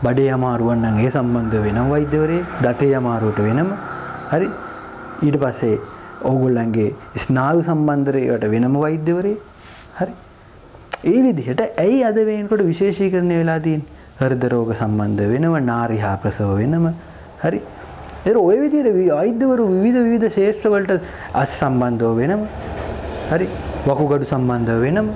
බඩේ අමාරුවක් නම් ඒ සම්බන්ධව වෙනම වෛද්‍යවරයෙක්, දතේ අමාරුවට වෙනම. හරි. ඊට පස්සේ ඕගොල්ලන්ගේ ස්නායු සම්බන්ධයට වෙනම වෛද්‍යවරයෙක්. හරි. ඒ විදිහට ඇයි අද වෙනකොට විශේෂීකරණය වෙලා තියෙන්නේ? හෘද රෝග සම්බන්ධ වෙනම, නාරිහා ප්‍රසව වෙනම. හරි. ඒ ඔය විදිහට වෛද්‍යවරු විවිධ ශාස්ත්‍ර වලට අසම්බන්ධව වෙනම. හරි. වකුගඩු සම්බන්ධව වෙනම.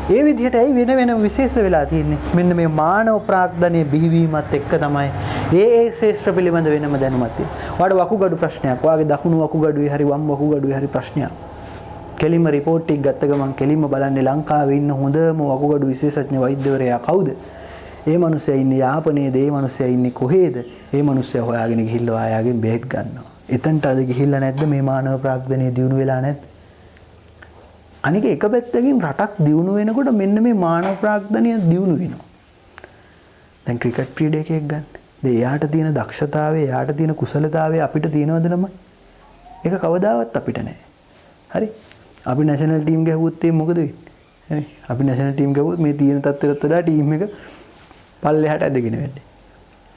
ඒ විදිහට ඇයි වෙන විශේෂ වෙලා තියෙන්නේ? මෙන්න මේ මානව ප්‍රාග්ධනයේ බිහිවීමත් එක්ක තමයි ඒ ශාස්ත්‍ර පිළිබඳ වෙනම දැනුමක් තියෙන්නේ. ඔයාලට වකුගඩු ප්‍රශ්නයක්, ඔයාගේ දකුණු වකුගඩුවේ හරි වම් වකුගඩුවේ හරි ප්‍රශ්නයක්. කෙලින්ම report එක ගත්ත ගමන් කෙලින්ම බලන්නේ ලංකාවේ ඉන්න හොඳම වකුගඩු විශේෂඥ වෛද්‍යවරයා කවුද? ඒ මිනිස්සයා ඉන්නේ යාපනයේද? ඒ මිනිස්සයා ඉන්නේ කොහේද? ඒ මිනිස්සයා හොයාගෙන ගිහිල්ලා ආයාගෙන් බෙහෙත් ගන්නවා. එතනට අද ගිහිල්ලා නැද්ද මේ මානව ප්‍රාග්ධනයේ දියුණු වෙලා නැද්ද? අනික එක පැත්තකින් රටක් දියුණු වෙනකොට මෙන්න මේ මානව ප්‍රාග්ධනය දියුණු වෙනවා. දැන් ක්‍රිකට් ක්‍රීඩකයෙක් ගන්න. දැන් එයාට තියෙන දක්ෂතාවය, එයාට තියෙන කුසලතාවය අපිට තියෙනවද ළමයි? ඒක කවදාවත් අපිට නැහැ. හරි? අපි නැෂනල් ටීම් ගහුවොත් මොකද වෙන්නේ? හරි? අපි නැෂනල් ටීම් ගහුවොත් මේ තියෙන තත්ත්වයට වඩා ටීම් එක පල්ලෙහාට ඇදගෙන වෙන්නේ.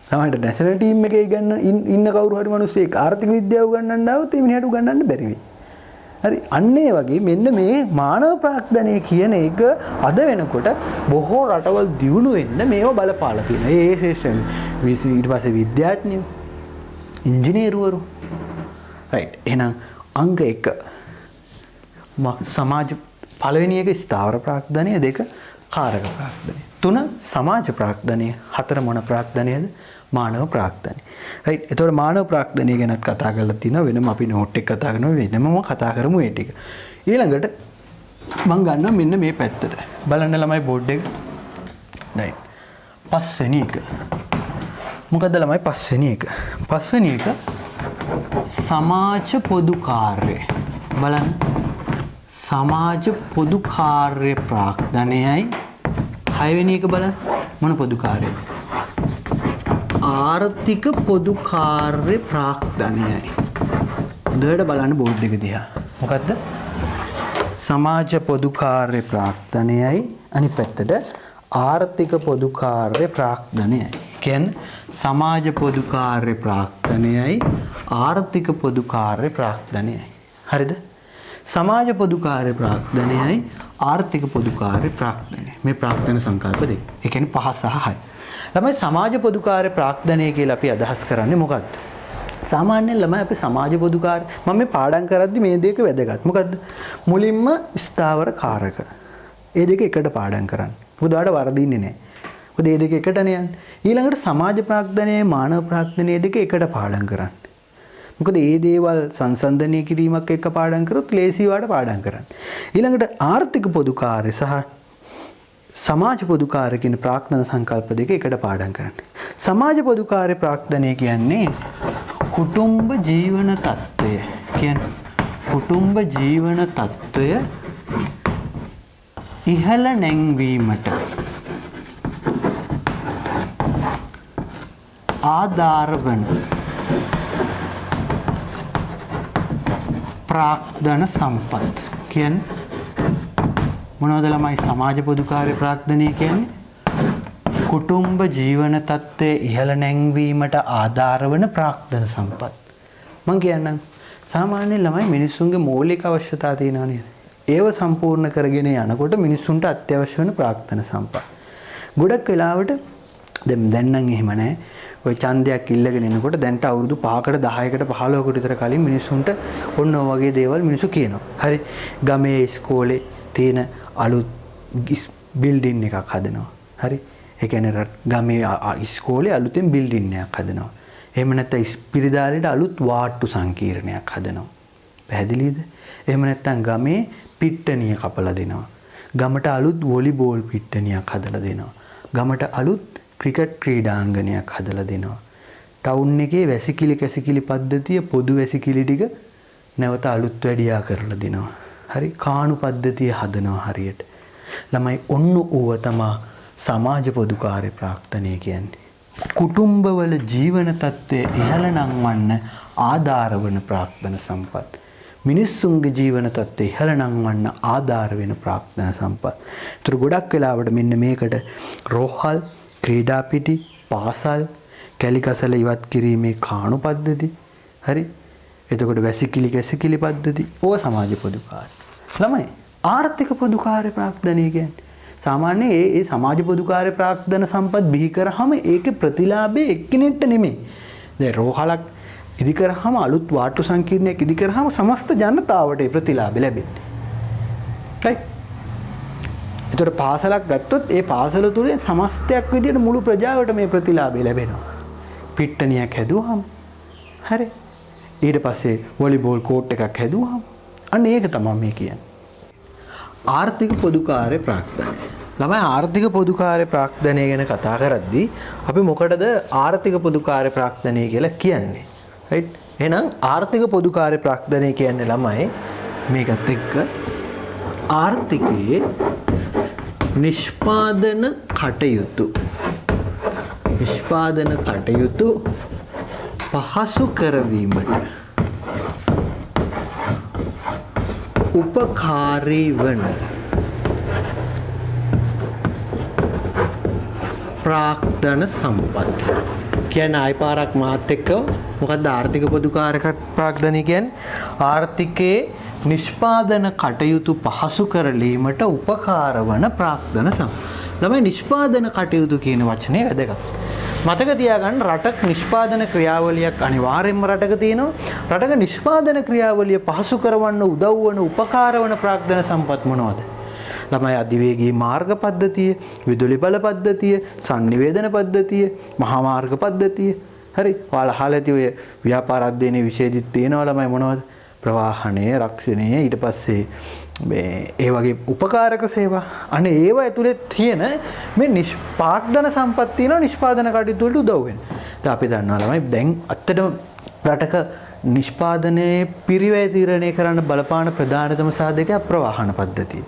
සමහරවිට නැෂනල් ටීම් එකේ ගන්න ඉන්න කවුරු හරි මිනිස්සෙක් ආර්ථික විද්‍යාව උගන්වන්න ආවොත් ඒ මිනිහට උගන්වන්න බැරි වෙයි. හරි අන්න ඒ වගේ මෙන්න මේ මානව ප්‍රාග්ධනය කියන එක අද වෙනකොට බොහෝ රටවල් දියුණු වෙන්න මේව බලපාලා තියෙනවා. ඒ ශේෂ්ඨ ඊට පස්සේ විද්‍යාඥයෝ ඉංජිනේරුවරු. රයිට්. එහෙනම් අංග 1 සමාජ පළවෙනි එක ස්ථාවර ප්‍රාග්ධනය, 2 කාරක ප්‍රාග්ධනය, 3 සමාජ ප්‍රාග්ධනය, 4 මොන ප්‍රාග්ධනයද? මානව ප්‍රාග්ධනය. රයිට්. එතකොට මානව ප්‍රාග්ධනය ගැනත් කතා කරලා තිනවා. වෙනම අපි නෝට් එක කතා කරනවා, වෙනම කතා කරමු ඒ ටික. ඊළඟට මම ගන්නවා මෙන්න මේ පැත්තට. බලන්න ළමයි බෝඩ් එක. රයිට්. පස්වෙනි එක. මොකද්ද ළමයි පස්වෙනි එක? පස්වෙනි එක සමාජ පොදු කාර්ය. බලන්න. සමාජ පොදු කාර්ය ප්‍රාග්ධනයයි 6 වෙනි එක බලන්න. මොන පොදු කාර්යද? ආර්ථික පොදු කාර්ය ප්‍රාග්ධනයයි. හොඳට බලන්න බෝඩ් එක දිහා. මොකද්ද? සමාජ පොදු කාර්ය ප්‍රාග්ධනයයි අනිත් පැත්තට ආර්ථික පොදු කාර්ය ප්‍රාග්ධනයයි. කියන්නේ සමාජ පොදු කාර්ය ප්‍රාග්ධනයයි ආර්ථික පොදු කාර්ය ප්‍රාග්ධනයයි. හරිද? සමාජ පොදු කාර්ය ප්‍රාග්ධනයයි ආර්ථික පොදු කාර්ය ප්‍රාග්ධනයයි. මේ ප්‍රාග්ධන සංකල්ප දෙක. ඒ කියන්නේ 5 සහ 6. ළමයි සමාජ පොදු කාර්ය ප්‍රාග්ධනය කියලා අපි අදහස් කරන්නේ මොකක්ද? සාමාන්‍යයෙන් ළමයි අපි සමාජ පොදු කාර්ය මම මේ පාඩම් කරද්දි මේ දෙක වැදගත්. මොකද්ද? මුලින්ම ස්ථාවර කාරක. ඒ දෙක එකට පාඩම් කරන්න. මොකද ඔයාලට වරදින්නේ නැහැ. මොකද මේ දෙක එකටනේ යන්නේ. ඊළඟට සමාජ ප්‍රාග්ධනයේ මානව ප්‍රාග්ධනයේ දෙක එකට පාඩම් කරන්න. මොකද මේ දේවල් සංසන්දනය කිරීමක් එක්ක පාඩම් කරොත් ලේසි වාට පාඩම් කරන්න. ඊළඟට ආර්ථික පොදු කාර්ය සහ සමාජ පොදු කාර්ය කියන ප්‍රාග්ධන සංකල්ප දෙක එකට පාඩම් කරන්න. සමාජ පොදු කාර්ය ප්‍රාග්ධනය කියන්නේ කුටුම්බ ජීවන තත්ත්වය. කියන්නේ කුටුම්බ ජීවන තත්ත්වය ඉහළ නැංවීමට ආධාර වන ප්‍රාග්ධන සම්පත්. කියන්නේ මොනවද ළමයි සමාජ පොදු කාර්ය ප්‍රාග්ධනය කියන්නේ? කුටුම්බ ජීවන තත්ත්වයේ ඉහළ නැංවීමට ආධාර වන ප්‍රාග්ධන සම්පත්. මම කියන්නම් සාමාන්‍යයෙන් ළමයි මිනිස්සුන්ගේ මৌলিক අවශ්‍යතා තියෙනවා නේද? ඒව සම්පූර්ණ කරගෙන යනකොට මිනිස්සුන්ට අත්‍යවශ්‍ය වෙන ප්‍රාග්ධන සම්පත්. ගොඩක් වෙලාවට දැන් නම් එහෙම නැහැ. ඔය ඡන්දයක් ඉල්ලගෙන එනකොට දැන්ට අවුරුදු 5කට 10කට 15කට විතර කලින් මිනිස්සුන්ට ඔන්න ඔය වගේ දේවල් මිනිස්සු කියනවා. හරි. ගමේ ඉස්කෝලේ තියෙන අලුත් බිල්ඩින් එකක් හදනවා. හරි. ඒ කියන්නේ ගමේ ඉස්කෝලේ අලුතෙන් බිල්ඩින් එකක් හදනවා. එහෙම නැත්නම් ඉස්පිරිතාලේට අලුත් වාට්ටු සංකීර්ණයක් හදනවා. පැහැදිලිද? එහෙම නැත්නම් ගමේ පිට්ටනිය කපලා දෙනවා. ගමට අලුත් වොලිබෝල් පිට්ටනියක් හදලා දෙනවා. ගමට අලුත් ක්‍රිකට් ක්‍රීඩාංගණයක් හදලා දෙනවා. ටවුන් එකේ වැසිකිලි කැසිකිලි පද්ධතිය පොදු වැසිකිලි ටික නැවත අලුත් වැඩියා කරලා දෙනවා. හරි. කාණු පද්ධතිය හදනවා හරියට. ළමයි ඔන්න ඕව තමයි සමාජ පොදු කාර්ය ප්‍රාග්ධනය කියන්නේ. කුටුම්බවල ජීවන තත්ත්වයේ ඉහළ නංවන්න ආධාර වන ප්‍රාග්ධන සම්පත්. මිනිස්සුන්ගේ ජීවන තත්ත්වයේ ඉහළ නංවන්න ආධාර වෙන ප්‍රාග්ධන සම්පත්. ඒතර ගොඩක් වෙලාවට මෙන්න මේකට රෝහල්, ක්‍රීඩා පිටි, පාසල්, කැලිකසල ඉවත් කිරීමේ කාණු පද්ධති. හරි. එතකොට වැසිකිලි කැසිකිලි පද්ධති ඕව සමාජ පොදු කාර්ය. ළමයි ආර්ථික පොදු කාර්ය ප්‍රාග්ධනය කියන්නේ සාමාන්‍ය ඒ සමාජ පොදු කාර්ය ප්‍රාග්ධන සම්පත් බිහි කරාම ඒකේ ප්‍රතිලාභය එක්කෙනෙක්ට නෙමෙයි. දැන් රෝහලක් ඉදි කරාම අලුත් වාට්ටු සංකීර්ණයක් ඉදි කරාම සමස්ත ජනතාවට ඒ ප්‍රතිලාභය ලැබෙන්නේ. right? ඒතර පාසලක් ගත්තොත් ඒ පාසල තුලින් සමස්තයක් විදියට මුළු ප්‍රජාවට මේ ප්‍රතිලාභය ලැබෙනවා. පිට්ටනියක් හැදුවාම හරි. ඊට පස්සේ වොලිබෝල් කෝට් එකක් හැදුවාම අන්න ඒක තමයි මේ කියන්නේ. ආර්ථික පොදු කාර්ය ප්‍රාග්ධනය. ළමයි ආර්ථික පොදු කාර්ය ප්‍රාග්ධනය ගැන කතා කරද්දී අපි මොකටද ආර්ථික පොදු කාර්ය ප්‍රාග්ධනය කියලා කියන්නේ? right? එහෙනම් ආර්ථික පොදු කාර්ය ප්‍රාග්ධනය කියන්නේ ළමයි මේකත් එක්ක ආර්ථිකයේ නිෂ්පාදන කටයුතු පහසු කරවීමට උපකාරී වන ප්‍රාග්ධන සම්පත්. කියන්නේ ආයි පාරක් මාත් එක්ක මොකද්ද ආර්ථික පොදු කාර්ය ප්‍රාග්ධනය කියන්නේ? ආර්ථිකයේ නිෂ්පාදන කටයුතු පහසු කරලීමට උපකාර වන ප්‍රාග්ධන සම්පත්. ළමයි නිෂ්පාදන කටයුතු කියන වචනේ වැදගත්. මතක තියාගන්න රටක නිෂ්පාදන ක්‍රියාවලියක් අනිවාර්යයෙන්ම රටක තියෙනවා. රටක නිෂ්පාදන ක්‍රියාවලිය පහසු කරවන්න උදව් වන උපකාර වන ප්‍රාග්ධන සම්පත් මොනවද? ළමයි අධිවේගී මාර්ග පද්ධතිය, විදුලි බල පද්ධතිය, සංනිවේදන පද්ධතිය, මහා මාර්ග පද්ධතිය. හරි. ඔයාලා අහලා ඇති ඔය ව්‍යාපාර අධ්‍යයනයේ විෂයදිත් තියෙනවා ළමයි මොනවද? ප්‍රවාහනය, රක්ෂණය, ඊට පස්සේ ඒ වගේ උපකාරක සේවා. අනේ ඒව ඇතුලේ තියෙන මේ නිෂ්පාදන සම්පත් තියෙන නිෂ්පාදන කටයුතු වලට උදව් වෙන. දැන් අපි දන්නවා ළමයි දැන් අත්තටම රටක නිෂ්පාදනයේ පිරිවැය තීරණය කරන්න බලපාන ප්‍රධානතම සාධකයක් ප්‍රවාහන පද්ධතිය.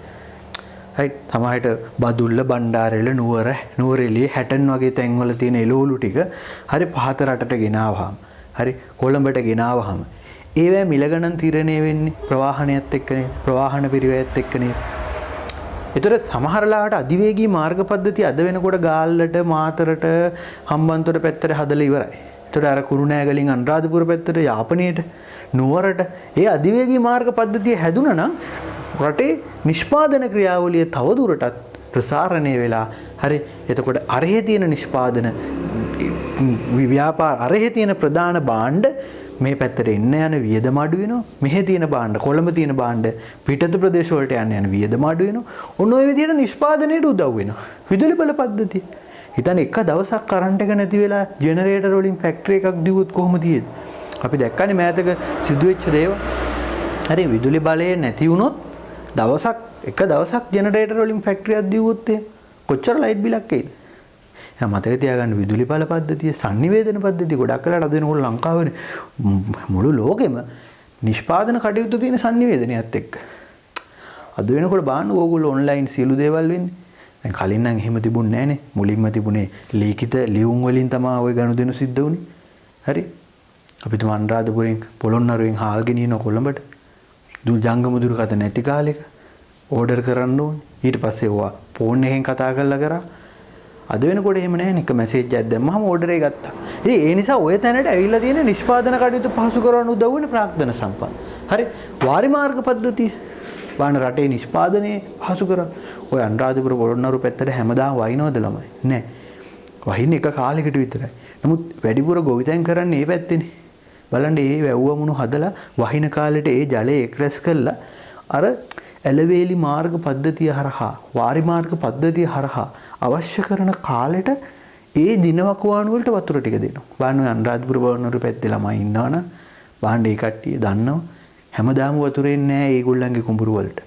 right සමහරට බදුල්ල බණ්ඩාරෙල නුවරඑළිය හැටන් වගේ තැන්වල තියෙන එළවලු ටික හරි පහත රටට ගෙනාවහම හරි කොළඹට ගෙනාවහම ඒවැ මිල ගණන් තීරණය වෙන්නේ ප්‍රවාහනයත් එක්කනේ ප්‍රවාහන පිරිවැයත් එක්කනේ. ඒතර සමහර ලාවට අධිවේගී මාර්ග පද්ධතිය අද වෙනකොට ගාල්ලට මාතරට හම්බන්තොට පැත්තට හදලා ඉවරයි. ඒතර අර කුරුණෑගලින් අනුරාධපුර පැත්තට යාපනයේට නුවරට ඒ අධිවේගී මාර්ග පද්ධතිය හැදුනා නම් රටේ නිෂ්පාදන ක්‍රියාවලිය තවදුරටත් ප්‍රසාරණය වෙලා හරි එතකොට අරහේ තියෙන නිෂ්පාදන ව්‍යාපාර අරහේ තියෙන ප්‍රධාන භාණ්ඩ මේ පැත්තට එන්න යන වියදම අඩු වෙනවා. මෙහෙ තියෙන භාණ්ඩ කොළඹ තියෙන භාණ්ඩ පිටත ප්‍රදේශ වලට යන වියදම අඩු වෙනවා. ඔන්න ඔය විදිහට නිෂ්පාදනයට උදව් වෙනවා. විදුලි බල පද්ධතිය. හිතන්න එක දවසක් කරන්ට් එක නැති වෙලා ජෙනරේටර් වලින් ෆැක්ටරි එකක් දිවුවොත් කොහොමද තියෙන්නේ? අපි දැක්කනේ මෑතක සිදුවෙච්ච දේවල්. හරි විදුලි බලය නැති වුණොත් එක දවසක් ජෙනරේටර් වලින් ෆැක්ටරියක් දිවුවොත් කොච්චර ලයිට් බිලක් එයිද? එහෙනම් මතක තියාගන්න විදුලි බල පද්ධතිය, සංනිවේදන පද්ධතිය ගොඩක් වෙලාට අද වෙනකොට ලංකාවේ මුළු ලෝකෙම නිෂ්පාදන කටයුතු තියෙන සංනිවේදනයත් එක්ක. අද වෙනකොට බාන්න ඕගොල්ලෝ ඔන්ලයින් සියලු දේවල් වෙන්නේ. දැන් කලින් නම් එහෙම තිබුණේ නැහනේ. මුලින්ම තිබුණේ ලිඛිත ලියුම් වලින් තමයි ওই ගනුදෙනු සිද්ධ වුනේ. හරි. අපි තුමා අනුරාධපුරෙන් පොළොන්නරුවෙන් හාල් ගෙනියන කොළඹට ජංගම දුරකථන නැති කාලෙක ඕඩර් කරන්න ඕනේ. ඊට පස්සේ ඕවා ෆෝන් එකෙන් කතා කරලා කරා. අද වෙනකොට එහෙම නැහැ නේ. එක මැසේජ් එකක් දැම්මම ඕඩර් එක ගත්තා. ඉතින් ඒ නිසා ඔය තැනට ඇවිල්ලා තියෙන නිෂ්පාදන කටයුතු පහසු කරවන්න උදව් වෙන ප්‍රාග්ධන සම්පන්න. හරි. වාරි මාර්ග පද්ධතිය. බාන රටේ නිෂ්පාදනයේ පහසු කරන. ඔය අනුරාධපුර පොළොන්නරුව පැත්තට හැමදාම වයින්නවද ළමයි? නෑ. වහින්නේ එක කාලයකට විතරයි. නමුත් වැඩිපුර ගොවිතැන් කරන්නේ මේ පැත්තේනේ. බලන්න මේ වැව්ව මුණු හදලා වහින කාලෙට ඒ ජලය එක්රැස් කරලා අර ඇලවේලි මාර්ග පද්ධතිය හරහා වාරි මාර්ග පද්ධතිය හරහා අවශ්‍ය කරන කාලෙට ඒ දිනවකවානු වලට වතුර ටික දෙනවා. බලන්න ඔය අනුරාධපුර පොළොන්නරුව පැත්තේ ළමයි ඉන්නවනම් බලන්න ඒ කට්ටිය දන්නවා හැමදාම වතුර එන්නේ නැහැ ඒගොල්ලන්ගේ කුඹුරු වලට.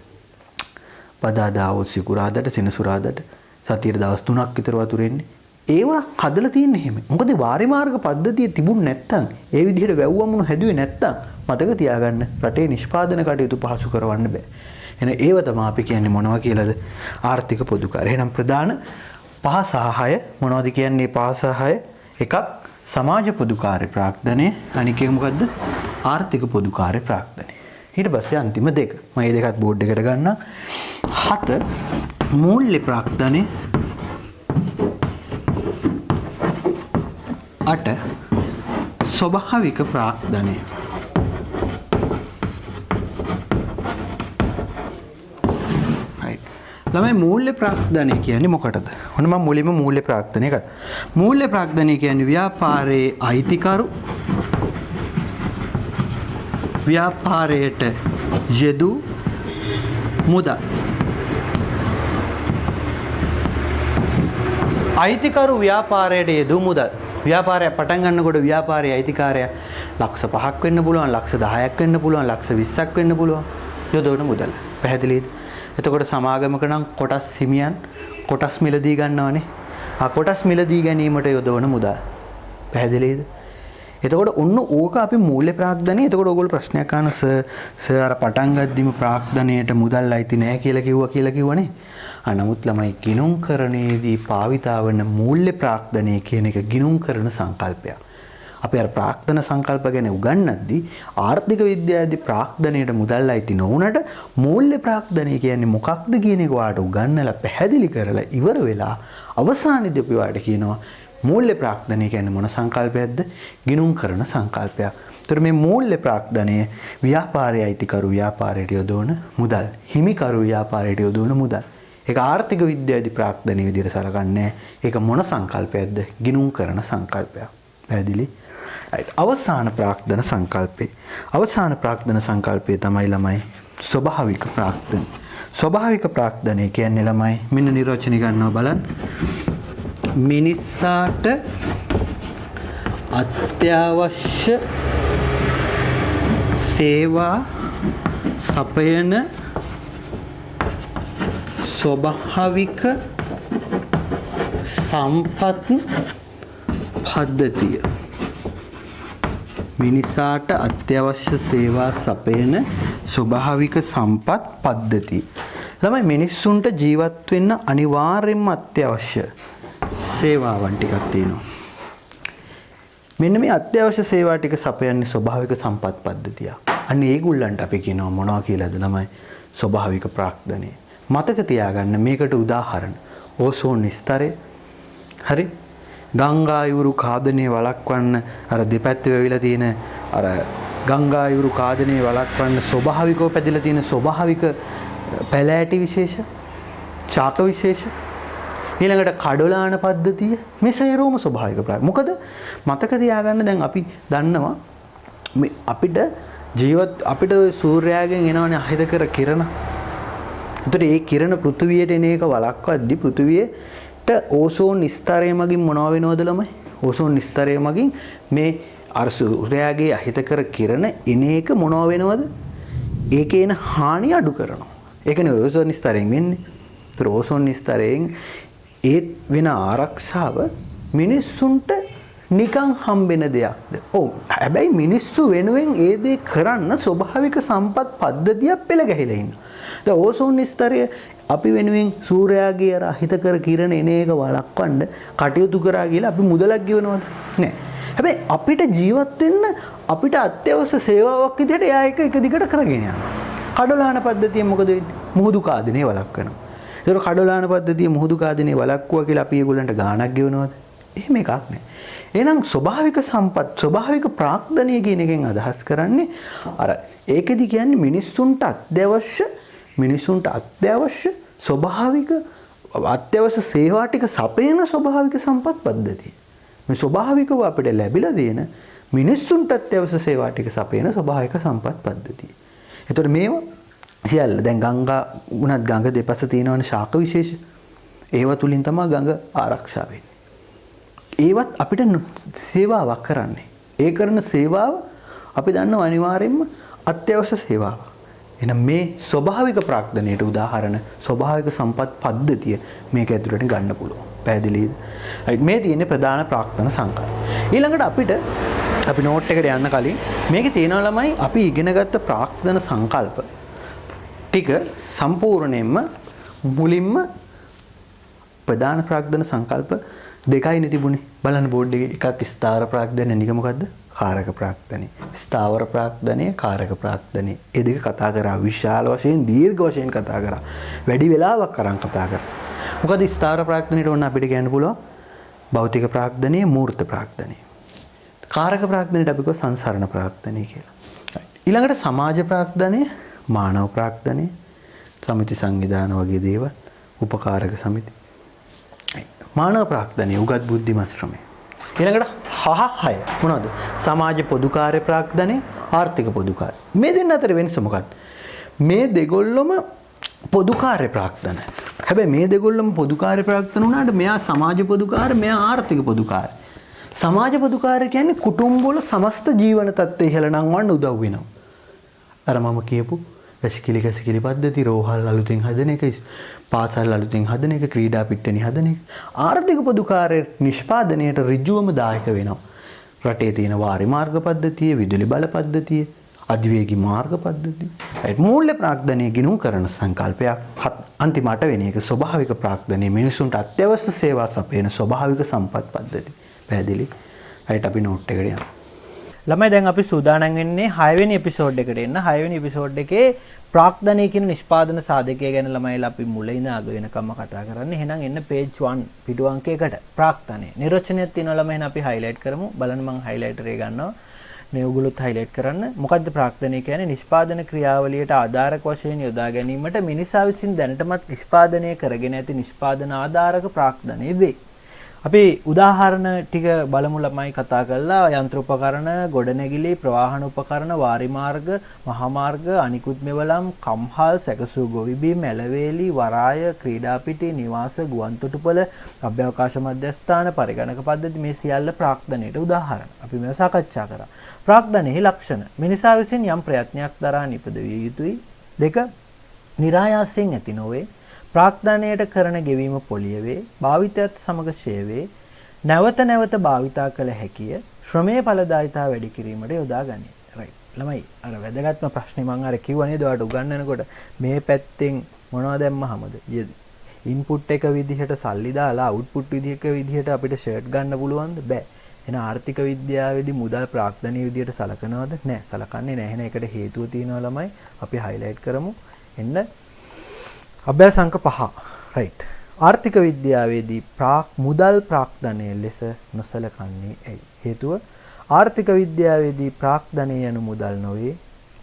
බදාදා සිකුරාදාට සෙනසුරාදාට සතියේ දවස් 3ක් විතර වතුර එන්නේ. ඒවා හදලා තියෙන්නේ එහෙම. මොකද වාරි මාර්ග පද්ධතිය තිබුණ නැත්තම් ඒ විදිහට වැව්වමුණු හැදුවේ නැත්තම් මතක තියාගන්න රටේ නිෂ්පාදන කටයුතු පහසු කරවන්න බෑ. එහෙනම් ඒව තමයි අපි කියන්නේ මොනවා කියලාද? ආර්ථික පොදුකාරය. එහෙනම් ප්‍රධාන 5 සහ 6 මොනවද කියන්නේ? 5 සහ 6 එකක් සමාජ පොදුකාරය ප්‍රාග්ධනය, අනික එක මොකද්ද? ආර්ථික පොදුකාරය ප්‍රාග්ධනය. ඊට පස්සේ අන්තිම දෙක. මම මේ දෙකත් බෝඩ් එකට ගන්නම්. 7 මූල්‍ය ප්‍රාග්ධනය, 8 ස්වභාවික ප්‍රාග්ධනය. ළමයි මූල්‍ය ප්‍රාග්ධනය කියන්නේ මොකටද? ඔන්න මම මුලින්ම මූල්‍ය ප්‍රාග්ධනය ගත්තා. මූල්‍ය ප්‍රාග්ධනය කියන්නේ ව්‍යාපාරයේ අයිතිකරු ව්‍යාපාරයට යෙදූ මුදල්. අයිතිකරු ව්‍යාපාරයට යෙදූ මුදල්. ව්‍යාපාරය පටන් ගන්නකොට ව්‍යාපාරයේ අයිතිකාරයා ලක්ෂ 5ක් වෙන්න පුළුවන්, ලක්ෂ 10ක් වෙන්න පුළුවන්, ලක්ෂ 20ක් වෙන්න පුළුවන්. යොදවන මුදල්. පැහැදිලිද? එතකොට සමාගමක නම් කොටස් හිමියන් කොටස් මිලදී ගන්නවනේ. කොටස් මිලදී ගැනීමට යොදවන මුදල්. පැහැදිලිද? එතකොට ඔන්න ඕක අපි මූල්‍ය ප්‍රාග්ධනය. එතකොට ඕගොල්ලෝ ප්‍රශ්නයක් අහන සර් අර පටන් ගද්දිම ප්‍රාග්ධනයට මුදල් අයිති නැහැ කියලා කිව්වනේ. නමුත් ළමයි ගිණුම්කරණයේදී භාවිතා වන මූල්‍ය ප්‍රාග්ධනය කියන එක ගිණුම් කරන සංකල්පයක්. අපි අර ප්‍රාග්ධන සංකල්ප ගැන උගන්වද්දී ආර්ථික විද්‍යාවේදී ප්‍රාග්ධනයට මුදල් අයිති නොවුනට මූල්‍ය ප්‍රාග්ධනය කියන්නේ මොකක්ද කියන එක ඔයාලට උගන්වලා පැහැදිලි කරලා ඉවර වෙලා අවසානයේදී අපි ඔයාලට කියනවා මූල්‍ය ප්‍රාග්ධනය කියන්නේ මොන සංකල්පයක්ද? ගිණුම් කරන සංකල්පයක්. ඒතර මේ මූල්‍ය ප්‍රාග්ධනය ව්‍යාපාරයේ අයිතිකරු ව්‍යාපාරයට යොදවන මුදල්, හිමිකරු ව්‍යාපාරයට යොදවන මුදල්. ඒක ආර්ථික විද්‍යාවේදී ප්‍රාග්ධනීය විදිහට සලකන්නේ. ඒක මොන සංකල්පයක්ද? ගිණුම් කරන සංකල්පයක්. පැහැදිලි? right. අවසාන ප්‍රාග්ධන සංකල්පේ. අවසාන ප්‍රාග්ධන සංකල්පය තමයි ළමයි ස්වභාවික ප්‍රාග්ධන. ස්වභාවික ප්‍රාග්ධනය කියන්නේ ළමයි මෙන්න නිර්වචනය ගන්නවා බලන්න. මිනිස්සාට අත්‍යවශ්‍ය සේවා සපයන ස්වභාවික සම්පත් පද්ධතිය. මිනිසාට අත්‍යවශ්‍ය සේවා සපයන ස්වභාවික සම්පත් පද්ධතිය. ළමයි මිනිස්සුන්ට ජීවත් වෙන්න අනිවාර්යෙන්ම අත්‍යවශ්‍ය සේවාවන් ටිකක් තියෙනවා. මෙන්න මේ අත්‍යවශ්‍ය සේවා ටික සපයන්නේ ස්වභාවික සම්පත් පද්ධතිය. අන්න ඒගොල්ලන්ට අපි කියනවා මොනවා කියලාද ළමයි? ස්වභාවික ප්‍රාග්ධනය. මතක තියාගන්න මේකට උදාහරණ ඕසෝන් ස්තරය. හරි? ගංගායුරු ඛාදනය වළක්වන්න අර දෙපැත්තේ වෙවිලා තියෙන අර ගංගායුරු ඛාදනය වළක්වන්න ස්වභාවිකව පැදිලා තියෙන ස්වභාවික පැලෑටි විශේෂ, ඡාක විශේෂ, ඊළඟට කඩොලාන පද්ධතිය මේ සේරෝම ස්වභාවික ප්‍රාග්. මොකද මතක තියාගන්න දැන් අපි දන්නවා මේ අපිට සූර්යයාගෙන් එනවනේ අහිතකර කිරණ. ඒතර ඒ කිරණ පෘථිවියට එන එක වළක්වද්දී පෘථිවියට ඕසෝන් ස්තරය මගින් මොනව වෙනවද ළමයි? ඕසෝන් ස්තරය මගින් මේ අර සූර්යයාගේ අහිතකර කිරණ එන එක මොනව වෙනවද? ඒකේ එන හානිය අඩු කරනවා. ඒකනේ ඕසෝන් ස්තරයෙන් වෙන්නේ. ඒතර ඕසෝන් ස්තරයෙන් ඒ වෙන ආරක්ෂාව මිනිස්සුන්ට නිකන් හම්බෙන දෙයක්ද? ඔව්. හැබැයි මිනිස්සු වෙනුවෙන් ඒ දේ කරන්න ස්වභාවික සම්පත් පද්ධතියක් පෙළ ගැහිලා ඉන්නවා. දැන් ඕසෝන් ස්තරය අපි වෙනුවෙන් සූර්යාගේ අර අහිතකර කිරණ එන එක වළක්වන්න කටයුතු කරා කියලා අපි මුදලක් ගෙවනවද? නෑ. හැබැයි අපිට ජීවත් වෙන්න අපිට අත්‍යවශ්‍ය සේවාවක් විදිහට එයා එක දිගට කරගෙන යනවා. කඩොලාන පද්ධතිය මොකද වෙන්නේ? මුහුදු කාදනය වළක්වනවා. ඒක කඩොලාන පද්ධතිය මුහුදු කාදනය වළක්වුවා කියලා අපි ඒගොල්ලන්ට ගාණක් ගෙවනවද? එහෙම එකක් නෑ. එහෙනම් ස්වභාවික සම්පත් ස්වභාවික ප්‍රාග්ධනය කියන එකෙන් අදහස් කරන්නේ අර ඒකෙදි කියන්නේ මිනිසුන්ට අත්‍යවශ්‍ය ස්වභාවික අත්‍යවශ්‍ය සේවා ටික සපයන ස්වභාවික සම්පත් පද්ධතිය. මේ ස්වභාවිකව අපිට ලැබිලා දෙන මිනිසුන්ට අත්‍යවශ්‍ය සේවා ටික සපයන ස්වභාවික සම්පත් පද්ධතිය. එතකොට මේවා සියල්ල දැන් ගංගා උනත් ගඟ දෙපස තියෙනවනේ ශාක විශේෂ. ඒව තුලින් තමයි ගඟ ආරක්ෂා වෙන්නේ. ඒවත් අපිට සේවාවක් කරන්නේ. ඒ කරන සේවාව අපි දන්නවා අනිවාර්යයෙන්ම අත්‍යවශ්‍ය සේවාවක්. එහෙනම් මේ ස්වභාවික ප්‍රාග්ධනයට උදාහරණ ස්වභාවික සම්පත් පද්ධතිය මේක ඇතුළට ගන්න පුළුවන්. පැහැදිලිද? මේ තියෙන්නේ ප්‍රධාන ප්‍රාග්ධන සංකල්ප. ඊළඟට අපි නෝට් එකට යන්න කලින් මේකේ තියෙනවා ළමයි අපි ඉගෙනගත්ත ප්‍රාග්ධන සංකල්ප ටික සම්පූර්ණයෙන්ම මුලින්ම ප්‍රධාන ප්‍රාග්ධන සංකල්ප දෙකයිනේ තිබුණේ. බලන්න බෝඩ් එකේ එකක් ස්ථාවර ප්‍රාග්ධනය නික මොකද්ද? කාරක ප්‍රාග්ධනය. ස්ථාවර ප්‍රාග්ධනය, කාරක ප්‍රාග්ධනය. මේ දෙක කතා කරා විශාල වශයෙන් දීර්ඝ වශයෙන් කතා කරා. වැඩි වෙලාවක් අරන් කතා කරා. මොකද ස්ථාවර ප්‍රාග්ධනයට ඕන අපිට කියන්න පුළුවන් භෞතික ප්‍රාග්ධනය, මූර්ත ප්‍රාග්ධනය. කාරක ප්‍රාග්ධනයට අපි කියව සංසරණ ප්‍රාග්ධනය කියලා. ඊළඟට සමාජ ප්‍රාග්ධනය, මානව ප්‍රාග්ධනය, සමිති සංවිධාන වගේ දේවල්, උපකාරක සමිති. මානව ප්‍රාග්ධනය උගත් බුද්ධිමත් ශ්‍රමය. ඊළඟට 6 මොනවද? සමාජ පොදුකාර්ය ප්‍රාග්ධනය, ආර්ථික පොදුකාර්ය. මේ දෙන්න අතර වෙනස මොකක්ද? මේ දෙගොල්ලොම පොදුකාර්ය ප්‍රාග්ධනය. හැබැයි මේ දෙගොල්ලොම පොදුකාර්ය ප්‍රාග්ධන උනාට මෙයා සමාජ පොදුකාර්ය, මෙයා ආර්ථික පොදුකාර්ය. සමාජ පොදුකාර්ය කියන්නේ කුටුම්බවල සමස්ත ජීවන තත්ත්වය ඉහළ නංවන්න උදව් වෙනවා. අර මම කියපු වැසිකිලි පද්ධති, රෝහල් අලුතෙන් හදන එක, පාසල් අලුතෙන් හදන එක, ක්‍රීඩා පිට්ටනි හදන එක. ආර්ථික පොදුකාර්ය නිෂ්පාදනයට ඍජුවම දායක වෙනවා. රටේ තියෙන වාරි මාර්ග පද්ධතිය, විදුලි බල පද්ධතිය, අධිවේගී මාර්ග පද්ධතිය. මූල්‍ය ප්‍රාග්ධනය ගිණුම් කරන සංකල්පයක්. අන්තිමට වෙන එක ස්වභාවික ප්‍රාග්ධනය, මිනිසුන්ට අත්‍යවශ්‍ය සේවා සපයන ස්වභාවික සම්පත් පද්ධති. පැහැදිලි? අපි නෝට් එකට යමු. ළමයි දැන් අපි සූදානම් වෙන්නේ 6 වෙනි එපිසෝඩ් එකට එන්න. 6 වෙනි එපිසෝඩ් එකේ ප්‍රාග්ධනය කියන නිෂ්පාදන සාධකය ගැන ළමයිලා අපි මුල ඉඳන් අග වෙනකම්ම කතා කරන්නේ. එහෙනම් එන්න page 1 පිටු අංක 1ට ප්‍රාග්ධනය. නිර්වචනයක් තියෙනවා ළමයි. එහෙනම් අපි highlight කරමු. බලන්න මම highlighter එක ගන්නවා. මේ ඔයගොල්ලොත් highlight කරන්න. මොකද්ද ප්‍රාක්‍ධනය කියන්නේ? නිෂ්පාදන ක්‍රියාවලියට ආධාරක වශයෙන් යොදා ගැනීමට මිනිසා විසින් දැනටමත් නිෂ්පාදනය කරගෙන ඇති නිෂ්පාදන ආධාරක ප්‍රාක්‍ධනය වේ. අපි උදාහරණ ටික බලමු ළමයි කතා කරලා යන්ත්‍ර උපකරණ, ගොඩනැගිලි, ප්‍රවාහන උපකරණ, වාරි මාර්ග, මහා මාර්ග, අනිකුත් මෙවලම්, කම්හල්, සැකසූ ගොවිබිම්, ඇලවේලි, වරාය, ක්‍රීඩා පිටි, නිවාස, ගුවන් තොටුපළ, අභ්‍යවකාශ මධ්‍යස්ථාන, පරිගණක පද්ධති මේ සියල්ල ප්‍රාක්‍ධනයට උදාහරණ. අපි මේව සාකච්ඡා කරා. ප්‍රාක්‍ධනයේ ලක්ෂණ. මිනිසා විසින් යම් ප්‍රයත්නයක් දරා නිපදවිය යුතුයි. 2. નિરાයාසයෙන් ඇති නොවේ. ප්‍රාක්‍ධනයට කරන ගෙවීම පොලිය වේ. භාවිතයත් සමග ෂේ වේ. නැවත නැවත භාවිතා කළ හැකිය. ශ්‍රමයේ ඵලදායීතාව වැඩි කිරීමට යොදා ගනී. රයිට්. ළමයි අර වැදගත්ම ප්‍රශ්නේ මම අර කිව්වා නේද ඔයාලට උගන්වනකොට මේ පැත්තෙන් මොනවද දැම්මහමද? ඉන්පුට් එක විදිහට සල්ලි දාලා අවුට්පුට් විදිහක විදිහට අපිට ෂර්ට් ගන්න පුළුවන්ද? බෑ. එහෙනම් ආර්ථික විද්‍යාවේදී මුදල් ප්‍රාක්‍ධනීය විදිහට සලකනවද? නෑ. සලකන්නේ නෑ. එහෙනම් ඒකට හේතුව තියෙනවා ළමයි. අපි highlight කරමු. එන්න අභ්‍යාස අංක 5. right. ආර්ථික විද්‍යාවේදී මුදල් ප්‍රාක්‍ධනය ලෙස නොසලකන්නේ ඇයි? හේතුව ආර්ථික විද්‍යාවේදී ප්‍රාක්‍ධනය යනු මුදල් නොවේ.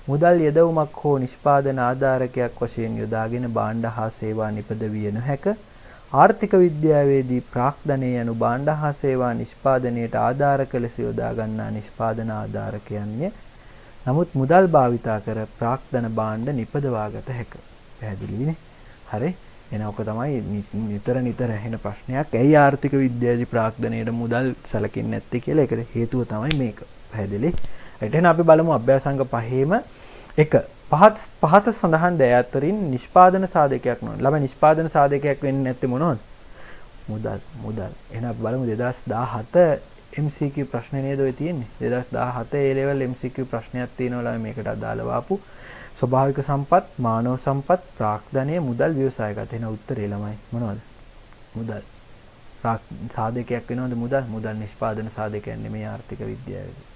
මුදල් යෙදවුමක් හෝ නිෂ්පාදන ආධාරකයක් වශයෙන් යොදාගෙන භාණ්ඩ හා සේවා නිපදවිය නොහැක. ආර්ථික විද්‍යාවේදී ප්‍රාක්‍ධනය යනු භාණ්ඩ හා සේවා නිෂ්පාදනයට ආධාරක ලෙස යොදා ගන්නා නිෂ්පාදන ආධාරකයන්ය. නමුත් මුදල් භාවිතා කර ප්‍රාක්‍ධන භාණ්ඩ නිපදවාගත හැක. පැහැදිලිනේ? හරි. එහෙනම් ඔක තමයි නිතර ඇහෙන ප්‍රශ්නයක්. ඇයි ආර්ථික විද්‍යාවේ ප්‍රාක්‍ධනයට මුදල් සැලකෙන්නේ නැත්තේ කියලා. ඒකට හේතුව තමයි මේක. පැහැදිලි? එහෙනම් අපි බලමු අභ්‍යාසංග 5ේම එක පහත සඳහන් දෑ අතරින් නිෂ්පාදන සාධකයක් නොවන. ළමයි නිෂ්පාදන සාධකයක් වෙන්නේ නැත්තේ මොනවද? මුදල්. එහෙනම් අපි බලමු 2017 MCQ ප්‍රශ්නේ නේද ඔය තියෙන්නේ. 2017 A level MCQ ප්‍රශ්නයක් තියෙනවා ළමයි මේකට අදාළව ආපු. ස්වභාවික සම්පත්, මානව සම්පත්, ප්‍රාක්‍ධනය, මුදල්, ව්‍යවසායගත. එන උත්තරේ ළමයි මොනවද? මුදල්. සාධකයක් වෙනවද මුදල්? මුදල් නිෂ්පාදන සාධකයක් නෙමෙයි ආර්ථික විද්‍යාවේදී.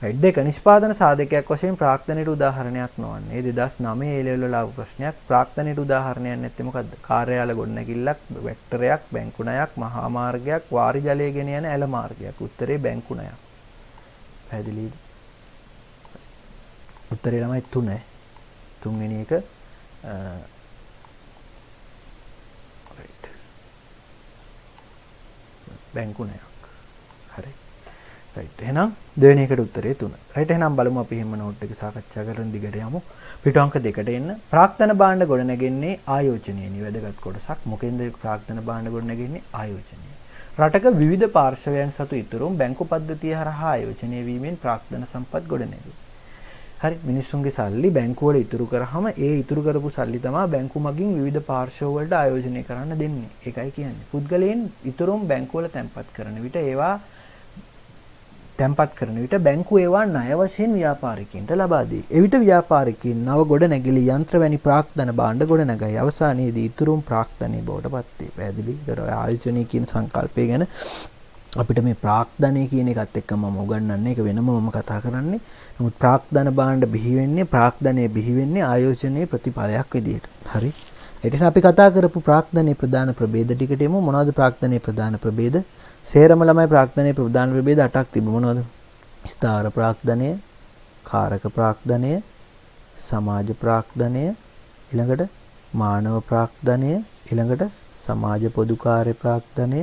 right. 2 නිෂ්පාදන සාධකයක් වශයෙන් ප්‍රාක්‍ධනයට උදාහරණයක් නොවන්නේ. 2009 A level වල ආපු ප්‍රශ්නයක්. ප්‍රාක්‍ධනයට උදාහරණයක් නැත්තේ මොකද්ද? කාර්යාල ගොඩනැගිල්ලක්, වැක්ටරයක්, බැංකු ණයක්, මහා මාර්ගයක්, වාරි ජලය ගෙන යන ඇල මාර්ගයක්. උත්තරේ බැංකු ණයක්. පැහැදිලිද? උත්තරේ ළමයි 3. තුන්වෙනි එක right. බැංකු ණයක්. හරි. right. එහෙනම් දෙවෙනි එකට උත්තරේ 3. right. එහෙනම් බලමු අපි එහෙම නෝට් එක සාකච්ඡා කරන දිගට යමු. පිටු අංක 2ට එන්න. ප්‍රාක්‍ධන භාණ්ඩ ගොඩනැගෙන්නේ ආයෝජනයේනි වැදගත් කොටසක්. මොකෙන්ද ප්‍රාක්‍ධන භාණ්ඩ ගොඩනැගෙන්නේ? ආයෝජනය. රටක විවිධ පාර්ශවයන් සතු ඉතුරුම් බැංකු පද්ධතිය හරහා ආයෝජනය වීමෙන් ප්‍රාක්‍ධන සම්පත් ගොඩනැගේ. හරි. මිනිස්සුන්ගේ සල්ලි බැංකුව වල ඉතුරු කරාම ඒ ඉතුරු කරපු සල්ලි තමයි බැංකු මගින් විවිධ පාර්ශ්ව වලට ආයෝජනය කරන්න දෙන්නේ. ඒකයි කියන්නේ. පුද්ගලයන් ඉතුරුම් බැංකුව වල තැන්පත් කරන විට බැංකුව ඒවා ණය වශයෙන් ව්‍යාපාරිකයන්ට ලබා දී. එවිට ව්‍යාපාරිකයන් නව ගොඩනැගිලි යන්ත්‍ර වැනි ප්‍රාක්‍ධන භාණ්ඩ ගොඩනගයි. අවසානයේදී ඉතුරුම් ප්‍රාක්‍ධනයේ බවට පත් වේ. පැහැදිලි? ඒතර ආයෝජනය කියන සංකල්පය ගැන අපිට මේ ප්‍රාක්‍ධනය කියන එකත් එක්ක මම උගන්වන්නේ. ඒක වෙනම මම කතා කරන්නේ. නමුත් ප්‍රාක්‍ධන භාණ්ඩ ප්‍රාක්‍ධනයේ බිහි වෙන්නේ ආයෝජනයේ ප්‍රතිඵලයක් විදියට. හරි. ඊට අපි කතා කරපු ප්‍රාක්‍ධනයේ ප්‍රධාන ප්‍රභේද ටිකට එමු. මොනවද ප්‍රාක්‍ධනයේ ප්‍රධාන ප්‍රභේද? සේරම ළමයි ප්‍රාක්‍ධනයේ ප්‍රධාන ප්‍රභේද 8ක් තිබුණා. මොනවද? ස්ථාර ප්‍රාක්‍ධනය, කාරක ප්‍රාක්‍ධනය, සමාජ ප්‍රාක්‍ධනය, ඊළඟට මානව ප්‍රාක්‍ධනය, ඊළඟට සමාජ පොදුකාර්ය ප්‍රාක්‍ධනය,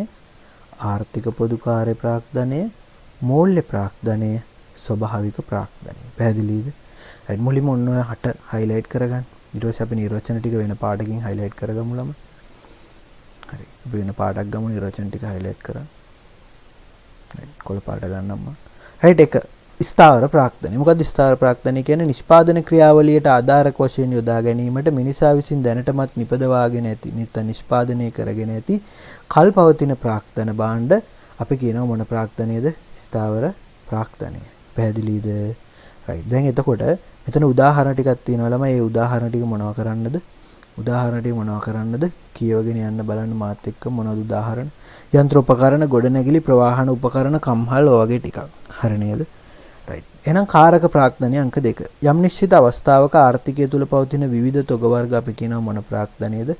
ආර්ථික පොදුකාර්ය ප්‍රාක්‍ධනය, මූල්‍ය ප්‍රාක්‍ධනය, ස්වභාවික ප්‍රාක්‍ධනය. පැහැදිලිද? right. මුලින්ම ඔන්න ඔය 8 highlight කරගන්න. ඊට පස්සේ අපි නිර්වචන ටික වෙන පාඩකින් highlight කරගමු ළම. හරි. අපි වෙන පාඩක් ගමු නිර්වචන ටික highlight කරන්න. right. කොළ පාඩ ගන්නම් මම. right. 1. ස්ථාවර ප්‍රාක්‍ධනය. මොකද්ද ස්ථාවර ප්‍රාක්‍ධනය කියන්නේ? නිෂ්පාදන ක්‍රියාවලියට ආධාරක වශයෙන් යොදා ගැනීමට මිනිසා විසින් දැනටමත් නිපදවාගෙන ඇති නිෂ්පාදනය කරගෙන ඇති කල්පවතින ප්‍රාක්‍ධන භාණ්ඩ අපි කියනවා මොන ප්‍රාක්‍ධනයද? ස්ථාවර ප්‍රාක්‍ධනය. පැහැදිලිද? right. දැන් එතකොට මෙතන උදාහරණ ටිකක් තියෙනවා ළමයි. ඒ උදාහරණ ටික මොනව කරන්නද? කියවගෙන යන්න බලන්න මාත් එක්ක මොනවද උදාහරණ? යන්ත්‍ර උපකරණ, ගොඩනැගිලි, ප්‍රවාහන උපකරණ, කම්හල් වගේ ටිකක්. හරි නේද? right. එහෙනම් කාරක ප්‍රාක්‍ධනය අංක 2. යම් නිශ්චිත අවස්ථාවක ආර්ථිකය තුල පවතින විවිධ තොග වර්ග අපි කියනවා මොන ප්‍රාක්‍ධනයද?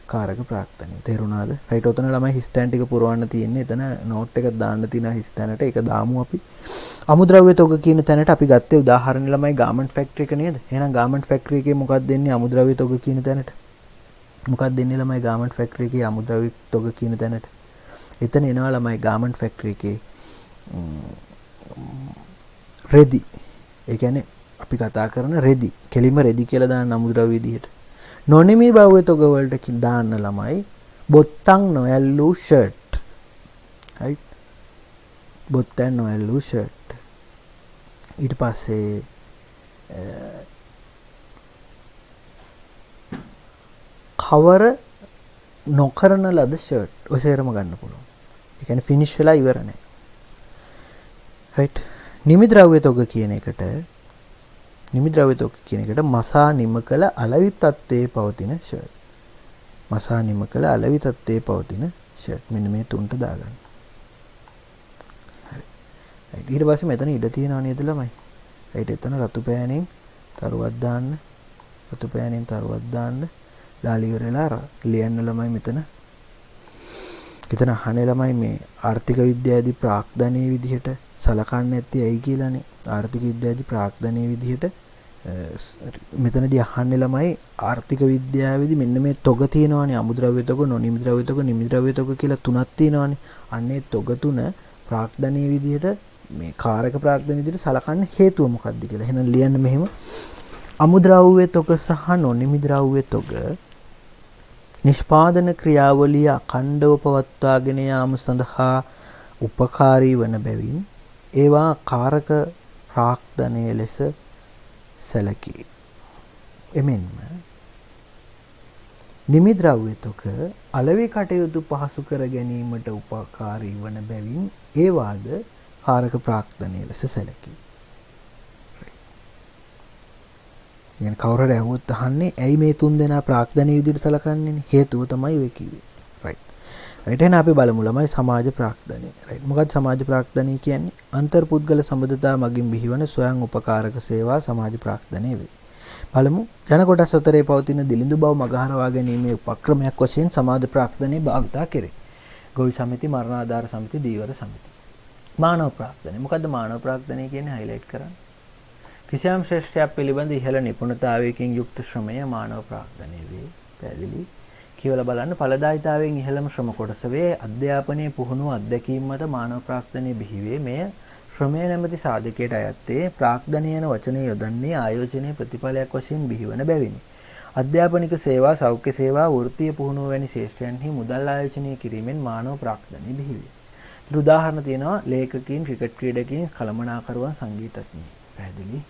කාරක ප්‍රාක්තනය. තේරුණාද? රයිට්. ඔතන ළමයි හිස් තැන් ටික පුරවන්න තියෙන්නේ. එතන නෝට් එකක් දාන්න තියෙන හිස් තැනට ඒක දාමු අපි. අමුද්‍රව්‍ය තොග කියන තැනට අපි ගත්තේ උදාහරණ ළමයි ගාමන්ට් ෆැක්ටරි එක නේද? එහෙනම් ගාමන්ට් ෆැක්ටරි එකේ මොකක්ද දෙන්නේ අමුද්‍රව්‍ය තොග කියන තැනට? මොකක්ද දෙන්නේ ළමයි ගාමන්ට් ෆැක්ටරි එකේ අමුද්‍රව්‍ය තොග කියන තැනට? එතන එනවා ළමයි ගාමන්ට් ෆැක්ටරි එකේ රෙදි. ඒ කියන්නේ අපි කතා කරන රෙදි. කෙලිම රෙදි කියලා දාන අමුද්‍රව්‍ය විදිහට. නොනිමි භව්‍ය තොග වලට දාන්න ළමයි බොත්තම් නොඇල්ලූ ෂර්ට්. right? බොත්තම් නොඇල්ලූ ෂර්ට්. ඊට පස්සේ කවර නොකරන ලද ෂර්ට්. ඔය සේරම ගන්න පුළුවන්. ඒ කියන්නේ ෆිනිෂ් වෙලා ඉවර නැහැ. right? නිමි ද්‍රව්‍ය තොග කියන එකට මසා නිම කළ අලෙවි තත්ත්වයේ පවතින ෂර්ට්. මසා නිම කළ අලෙවි තත්ත්වයේ පවතින ෂර්ට්. මෙන්න මේ තුනට දාගන්න. හරි. right. ඊට පස්සේ මෙතන ඉඩ තියනවා නේද ළමයි? right. එතන රතු පෑනෙන් තරුවක් දාන්න. රතු පෑනෙන් තරුවක් දාන්න. දාලා ඉවරලා ලියන්න ළමයි මෙතන. එතන අහන්නේ ළමයි මේ ආර්ථික විද්‍යාවේදී ප්‍රාග්ධනයේ විදිහට සලකන්නේ නැති ඇයි කියලානේ. ආර්ථික විද්‍යාවේදී ප්‍රාග්ධනයේ විදිහට මෙතනදී අහන්නේ ළමයි ආර්ථික විද්‍යාවේදී මෙන්න මේ තොග තියෙනවානේ අමුද්‍රව්‍ය තොග, නොනිමි ද්‍රව්‍ය තොග, නිමි ද්‍රව්‍ය තොග කියලා තුනක් තියෙනවානේ. අන්නේ තොග තුන ප්‍රාග්ධනයේ විදිහට මේ කාරක ප්‍රාග්ධනයේ විදිහට සලකන්න හේතුව මොකක්ද කියලා. එහෙනම් ලියන්න මෙහෙම. අමුද්‍රව්‍ය තොග සහ නොනිමි ද්‍රව්‍ය තොග නිෂ්පාදන ක්‍රියාවලිය අඛණ්ඩව පවත්වාගෙන යාම සඳහා උපකාරී වන බැවින් ඒවා කාරක ප්‍රාග්ධනයේ ලෙස සැලකේ. එමෙන්ම නිමි ද්‍රව්‍ය තොග අලෙවි කටයුතු පහසු කර ගැනීමට උපකාරී වන බැවින් ඒවාද කාරක ප්‍රාග්ධනයේ ලෙස සැලකේ. يعني කවුරු හරි අහුවොත් අහන්නේ ඇයි මේ තුන් දෙනා ප්‍රාග්ධනීය විදිහට සලකන්නේ? හේතුව තමයි ඔය කිව්වේ. රයිට්. රයිට්. එහෙනම් අපි බලමු ළමයි සමාජ ප්‍රාග්ධනය. රයිට්. මොකක්ද සමාජ ප්‍රාග්ධනය කියන්නේ? අන්තර්පුද්ගල සම්බන්ධතා මගින් බිහිවන ස්වයං උපකාරක සේවා සමාජ ප්‍රාග්ධනය වේ. බලමු ජන කොටස් අතරේ පවතින දිලිඳු බව මගහරවා ගැනීමේ උපක්‍රමයක් වශයෙන් සමාජ ප්‍රාග්ධනය භාවිතා කෙරේ. ගොවි සමිති, මරණාධාර සමිති, දීවර සමිති. මානව ප්‍රාග්ධනය. මොකද්ද මානව ප්‍රාග්ධනය කියන්නේ? හයිලයිට් කරන්න. කිසියම් ශ්‍රේෂ්ඨයක් පිළිබඳ ඉහළ නිපුණතාවයකින් යුක්ත ශ්‍රමය මානව ප්‍රාග්ධනය වේ. පැහැදිලි. කියවලා බලන්න ඵලදායීතාවයෙන් ඉහළම ශ්‍රම කොටස වේ. අධ්‍යාපනයේ පුහුණුව අත්දැකීම් මත මානව ප්‍රාග්ධනය බිහි වේ. මෙය ශ්‍රමය නැමැති සාධකයට අයත්තේ ප්‍රාග්ධනය යන වචනය යොදන්නේ ආයෝජනයේ ප්‍රතිඵලයක් වශයෙන් බිහිවන බැවිනි. අධ්‍යාපනික සේවා, සෞඛ්‍ය සේවා, වෘත්තීය පුහුණුව වැනි ශේෂ්ත්‍රයන්හි මුදල් ආයෝජනය කිරීමෙන් මානව ප්‍රාග්ධනය බිහි වේ. උදාහරණ තියෙනවා ලේඛකීන්, ක්‍රිකට් ක්‍රීඩකීන්, කළමනාකරුවන්, සංගීතඥයින්. පැහැදිලි.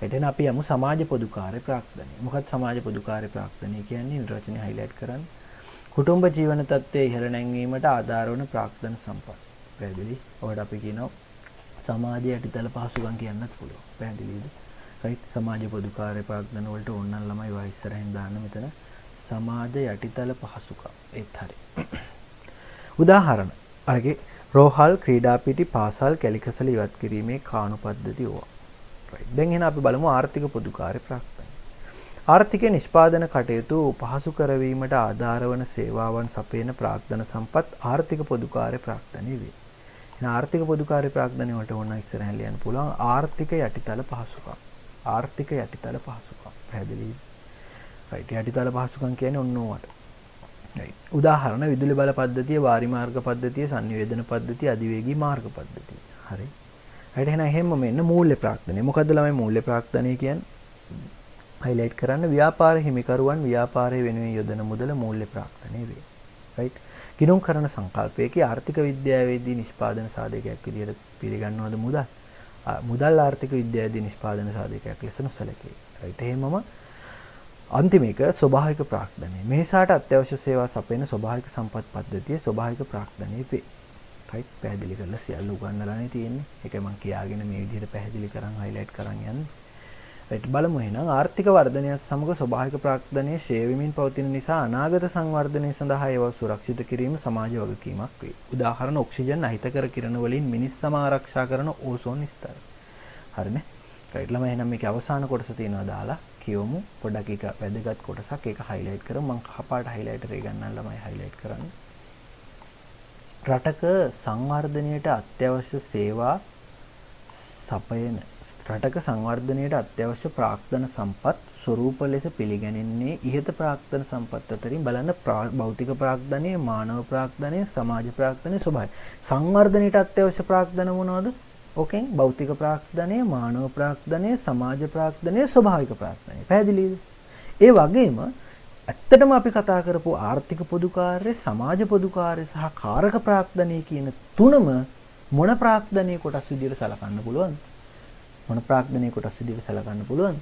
එතන අපි යමු සමාජ පොදුකාර්ය ප්‍රාග්ධනය. මොකක්ද සමාජ පොදුකාර්ය ප්‍රාග්ධනය කියන්නේ? නිර්වචනය හයිලයිට් කරන්න. කුටුම්බ ජීවන තත්ත්වයේ ඉහළ නැංවීමට ආධාර වන ප්‍රාග්ධන සම්පත්. පැහැදිලි. ඔකට අපි කියනවා සමාජයේ යටිතල පහසුකම් කියන්නත් පුළුවන්. පැහැදිලිද? රයිට්. සමාජ පොදුකාර්ය ප්‍රාග්ධන වලට ඕනනම් ළමයි වා ඉස්සරහින් දාන්න මෙතන සමාජ යටිතල පහසුකම්. ඒත් හරි. උදාහරණ. අරගේ රෝහල්, ක්‍රීඩා පිටි, පාසල්, කැලිකසල ඉවත් කිරීමේ කාණු පද්ධති ඕවා. දැන් එහෙනම් අපි බලමු ආර්ථික පොදුකාර්ය ප්‍රාග්ධනය. ආර්ථික නිෂ්පාදන කටයුතු පහසු කරවීමට ආධාර වන සේවාවන් සපයන ප්‍රාග්ධන සම්පත් ආර්ථික පොදුකාර්ය ප්‍රාග්ධනය වේ. එහෙනම් ආර්ථික පොදුකාර්ය ප්‍රාග්ධනය වලට ඕන ඉස්සරහින් ලියන්න පුළුවන් ආර්ථික යටිතල පහසුකම්. ආර්ථික යටිතල පහසුකම්. පැහැදිලිද? රයිට්. යටිතල පහසුකම් කියන්නේ ඔන්න ඕවට. රයිට්. උදාහරණ විදුලි බල පද්ධතිය, වාරි මාර්ග පද්ධතිය, සංනිවේදන පද්ධතිය, අධිවේගී මාර්ග පද්ධතිය. හරි. හරිද? එහෙනම් එහෙම මෙන්න මූල්‍ය ප්‍රාග්ධනය. මොකද්ද ළමයි මූල්‍ය ප්‍රාග්ධනය කියන්නේ? හයිලයිට් කරන්න. ව්‍යාපාර හිමිකරුවන් ව්‍යාපාරයේ වෙනුවෙන් යොදන මුදල මූල්‍ය ප්‍රාග්ධනය වේ. රයිට්. ගිණුම් කරන සංකල්පයේදී ආර්ථික විද්‍යාවේදී නිෂ්පාදන සාධකයක් විදිහට පිළිගන්නවද මුදල්? මුදල් ආර්ථික විද්‍යාවේදී නිෂ්පාදන සාධකයක් ලෙස නොසැලකේ. රයිට්. එහෙමම අන්තිම එක ස්වභාවික ප්‍රාග්ධනය. මිනිසාට අත්‍යවශ්‍ය සේවා සපයන ස්වභාවික සම්පත් පද්ධතිය ස්වභාවික ප්‍රාග්ධනය වේ. රයිට්. පැහැදිලි කරලා සියල්ල උගන්වලානේ තියෙන්නේ. ඒක මම කියාගෙන මේ විදිහට පැහැදිලි කරන් හයිලයිට් කරන් යන්නේ. රයිට්. බලමු එහෙනම් ආර්ථික වර්ධනයත් සමග ස්වභාවික ප්‍රාග්ධනයේ ෂේ වෙමින් පවතින නිසා අනාගත සංවර්ධනය සඳහා ඒවා සුරක්ෂිත කිරීම සමාජ වගකීමක් වේ. උදාහරණ ඔක්සිජන් අහිතකර කිරණ වලින් මිනිස් සම ආරක්ෂා කරන ඕසෝන් ස්තර. හරිනේ. රයිට් ළමයි එහෙනම් මේකේ අවසාන කොටස තියෙනවා දාලා කියවමු. පොඩ්ඩක් ඒක වැදගත් කොටසක්. ඒක highlight කරමු. මම කහපාට highlighter එක ගන්නම් ළමයි highlight කරන්න. රටක සංවර්ධනයට අත්‍යවශ්‍ය සේවා සපයන රටක සංවර්ධනයට අත්‍යවශ්‍ය ප්‍රාග්ධන සම්පත් ස්වරූප ලෙස පිළිගැනෙන්නේ ඉහත ප්‍රාග්ධන සම්පත් අතරින් බලන්න භෞතික ප්‍රාග්ධනය, මානව ප්‍රාග්ධනය, සමාජ ප්‍රාග්ධනය, ස්වභාවය. සංවර්ධනයට අත්‍යවශ්‍ය ප්‍රාග්ධන මොනවද? ඕකෙන් භෞතික ප්‍රාග්ධනය, මානව ප්‍රාග්ධනය, සමාජ ප්‍රාග්ධනය, ස්වභාවික ප්‍රාග්ධනය. පැහැදිලිද? ඒ වගේම ඇත්තටම අපි කතා කරපු ආර්ථික පොදු කාර්ය, සමාජ පොදු කාර්ය සහ කාරක ප්‍රාග්ධනය කියන තුනම මොන ප්‍රාග්ධනයේ කොටස් විදිහට සලකන්න පුළුවන්ද? මොන ප්‍රාග්ධනයේ කොටස් විදිහට සලකන්න පුළුවන්ද?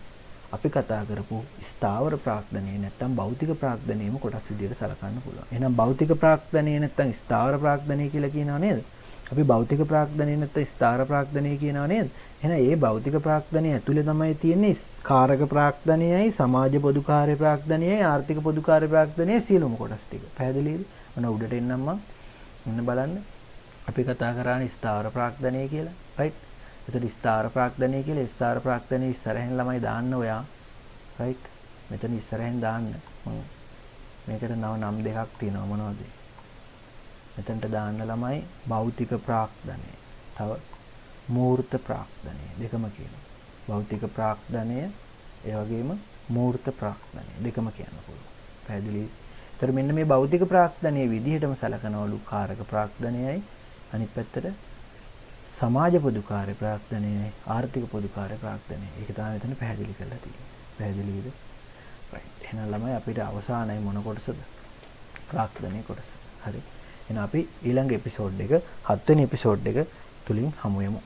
අපි කතා කරපු ස්ථාවර ප්‍රාග්ධනය නැත්නම් භෞතික ප්‍රාග්ධනයේම කොටස් විදිහට සලකන්න පුළුවන්. එහෙනම් භෞතික ප්‍රාග්ධනය නැත්නම් ස්ථාවර ප්‍රාග්ධනය කියලා කියනවා නේද? අපි භෞතික ප්‍රාග්ධනය නැත්නම් ස්ථාවර ප්‍රාග්ධනය කියනවා නේද? එහෙනම් මේ භෞතික ප්‍රාග්ධනය ඇතුලේ තමයි තියෙන්නේ කාරක ප්‍රාග්ධනයයි, සමාජ පොදු කාර්ය ප්‍රාග්ධනයයි, ආර්ථික පොදු කාර්ය ප්‍රාග්ධනයයි සියලුම කොටස් ටික. පැහැදිලිද? මොන උඩට එන්නම් මම. මෙන්න බලන්න. අපි කතා කරානේ ස්ථාවර ප්‍රාග්ධනය කියලා. රයිට්? එතකොට ස්ථාවර ප්‍රාග්ධනය කියලා ස්ථාවර ප්‍රාග්ධනය ඉස්සරහින් ළමයි දාන්න ඔයා. රයිට්? මෙතන ඉස්සරහින් දාන්න. මේකට නම් දෙකක් තියෙනවා මොනවද? මෙතනට දාන්න ළමයි භෞතික ප්‍රාග්ධනය. තව මූර්ත ප්‍රාග්ධනය දෙකම කියනවා. භෞතික ප්‍රාග්ධනය ඒ වගේම මූර්ත ප්‍රාග්ධනය දෙකම කියන්න පුළුවන්. පැහැදිලි? ඒතර මෙන්න මේ භෞතික ප්‍රාග්ධනයේ විදිහටම සලකනවලු කාරක ප්‍රාග්ධනයයි අනිත් පැත්තට සමාජ පොදු කාර්ය ප්‍රාග්ධනයයි ආර්ථික පොදු කාර්ය ප්‍රාග්ධනයයි. ඒක තමයි මෙතන පැහැදිලි කරලා තියෙන්නේ. පැහැදිලිද? රයිට්. එහෙනම් ළමයි අපිට අවසානයේ මොන කොටසද? ප්‍රාග්ධනයේ කොටස. හරි. එහෙනම් අපි ඊළඟ එපිසෝඩ් එක 7 වෙනි එපිසෝඩ් එක තුලින් හමු වෙමු.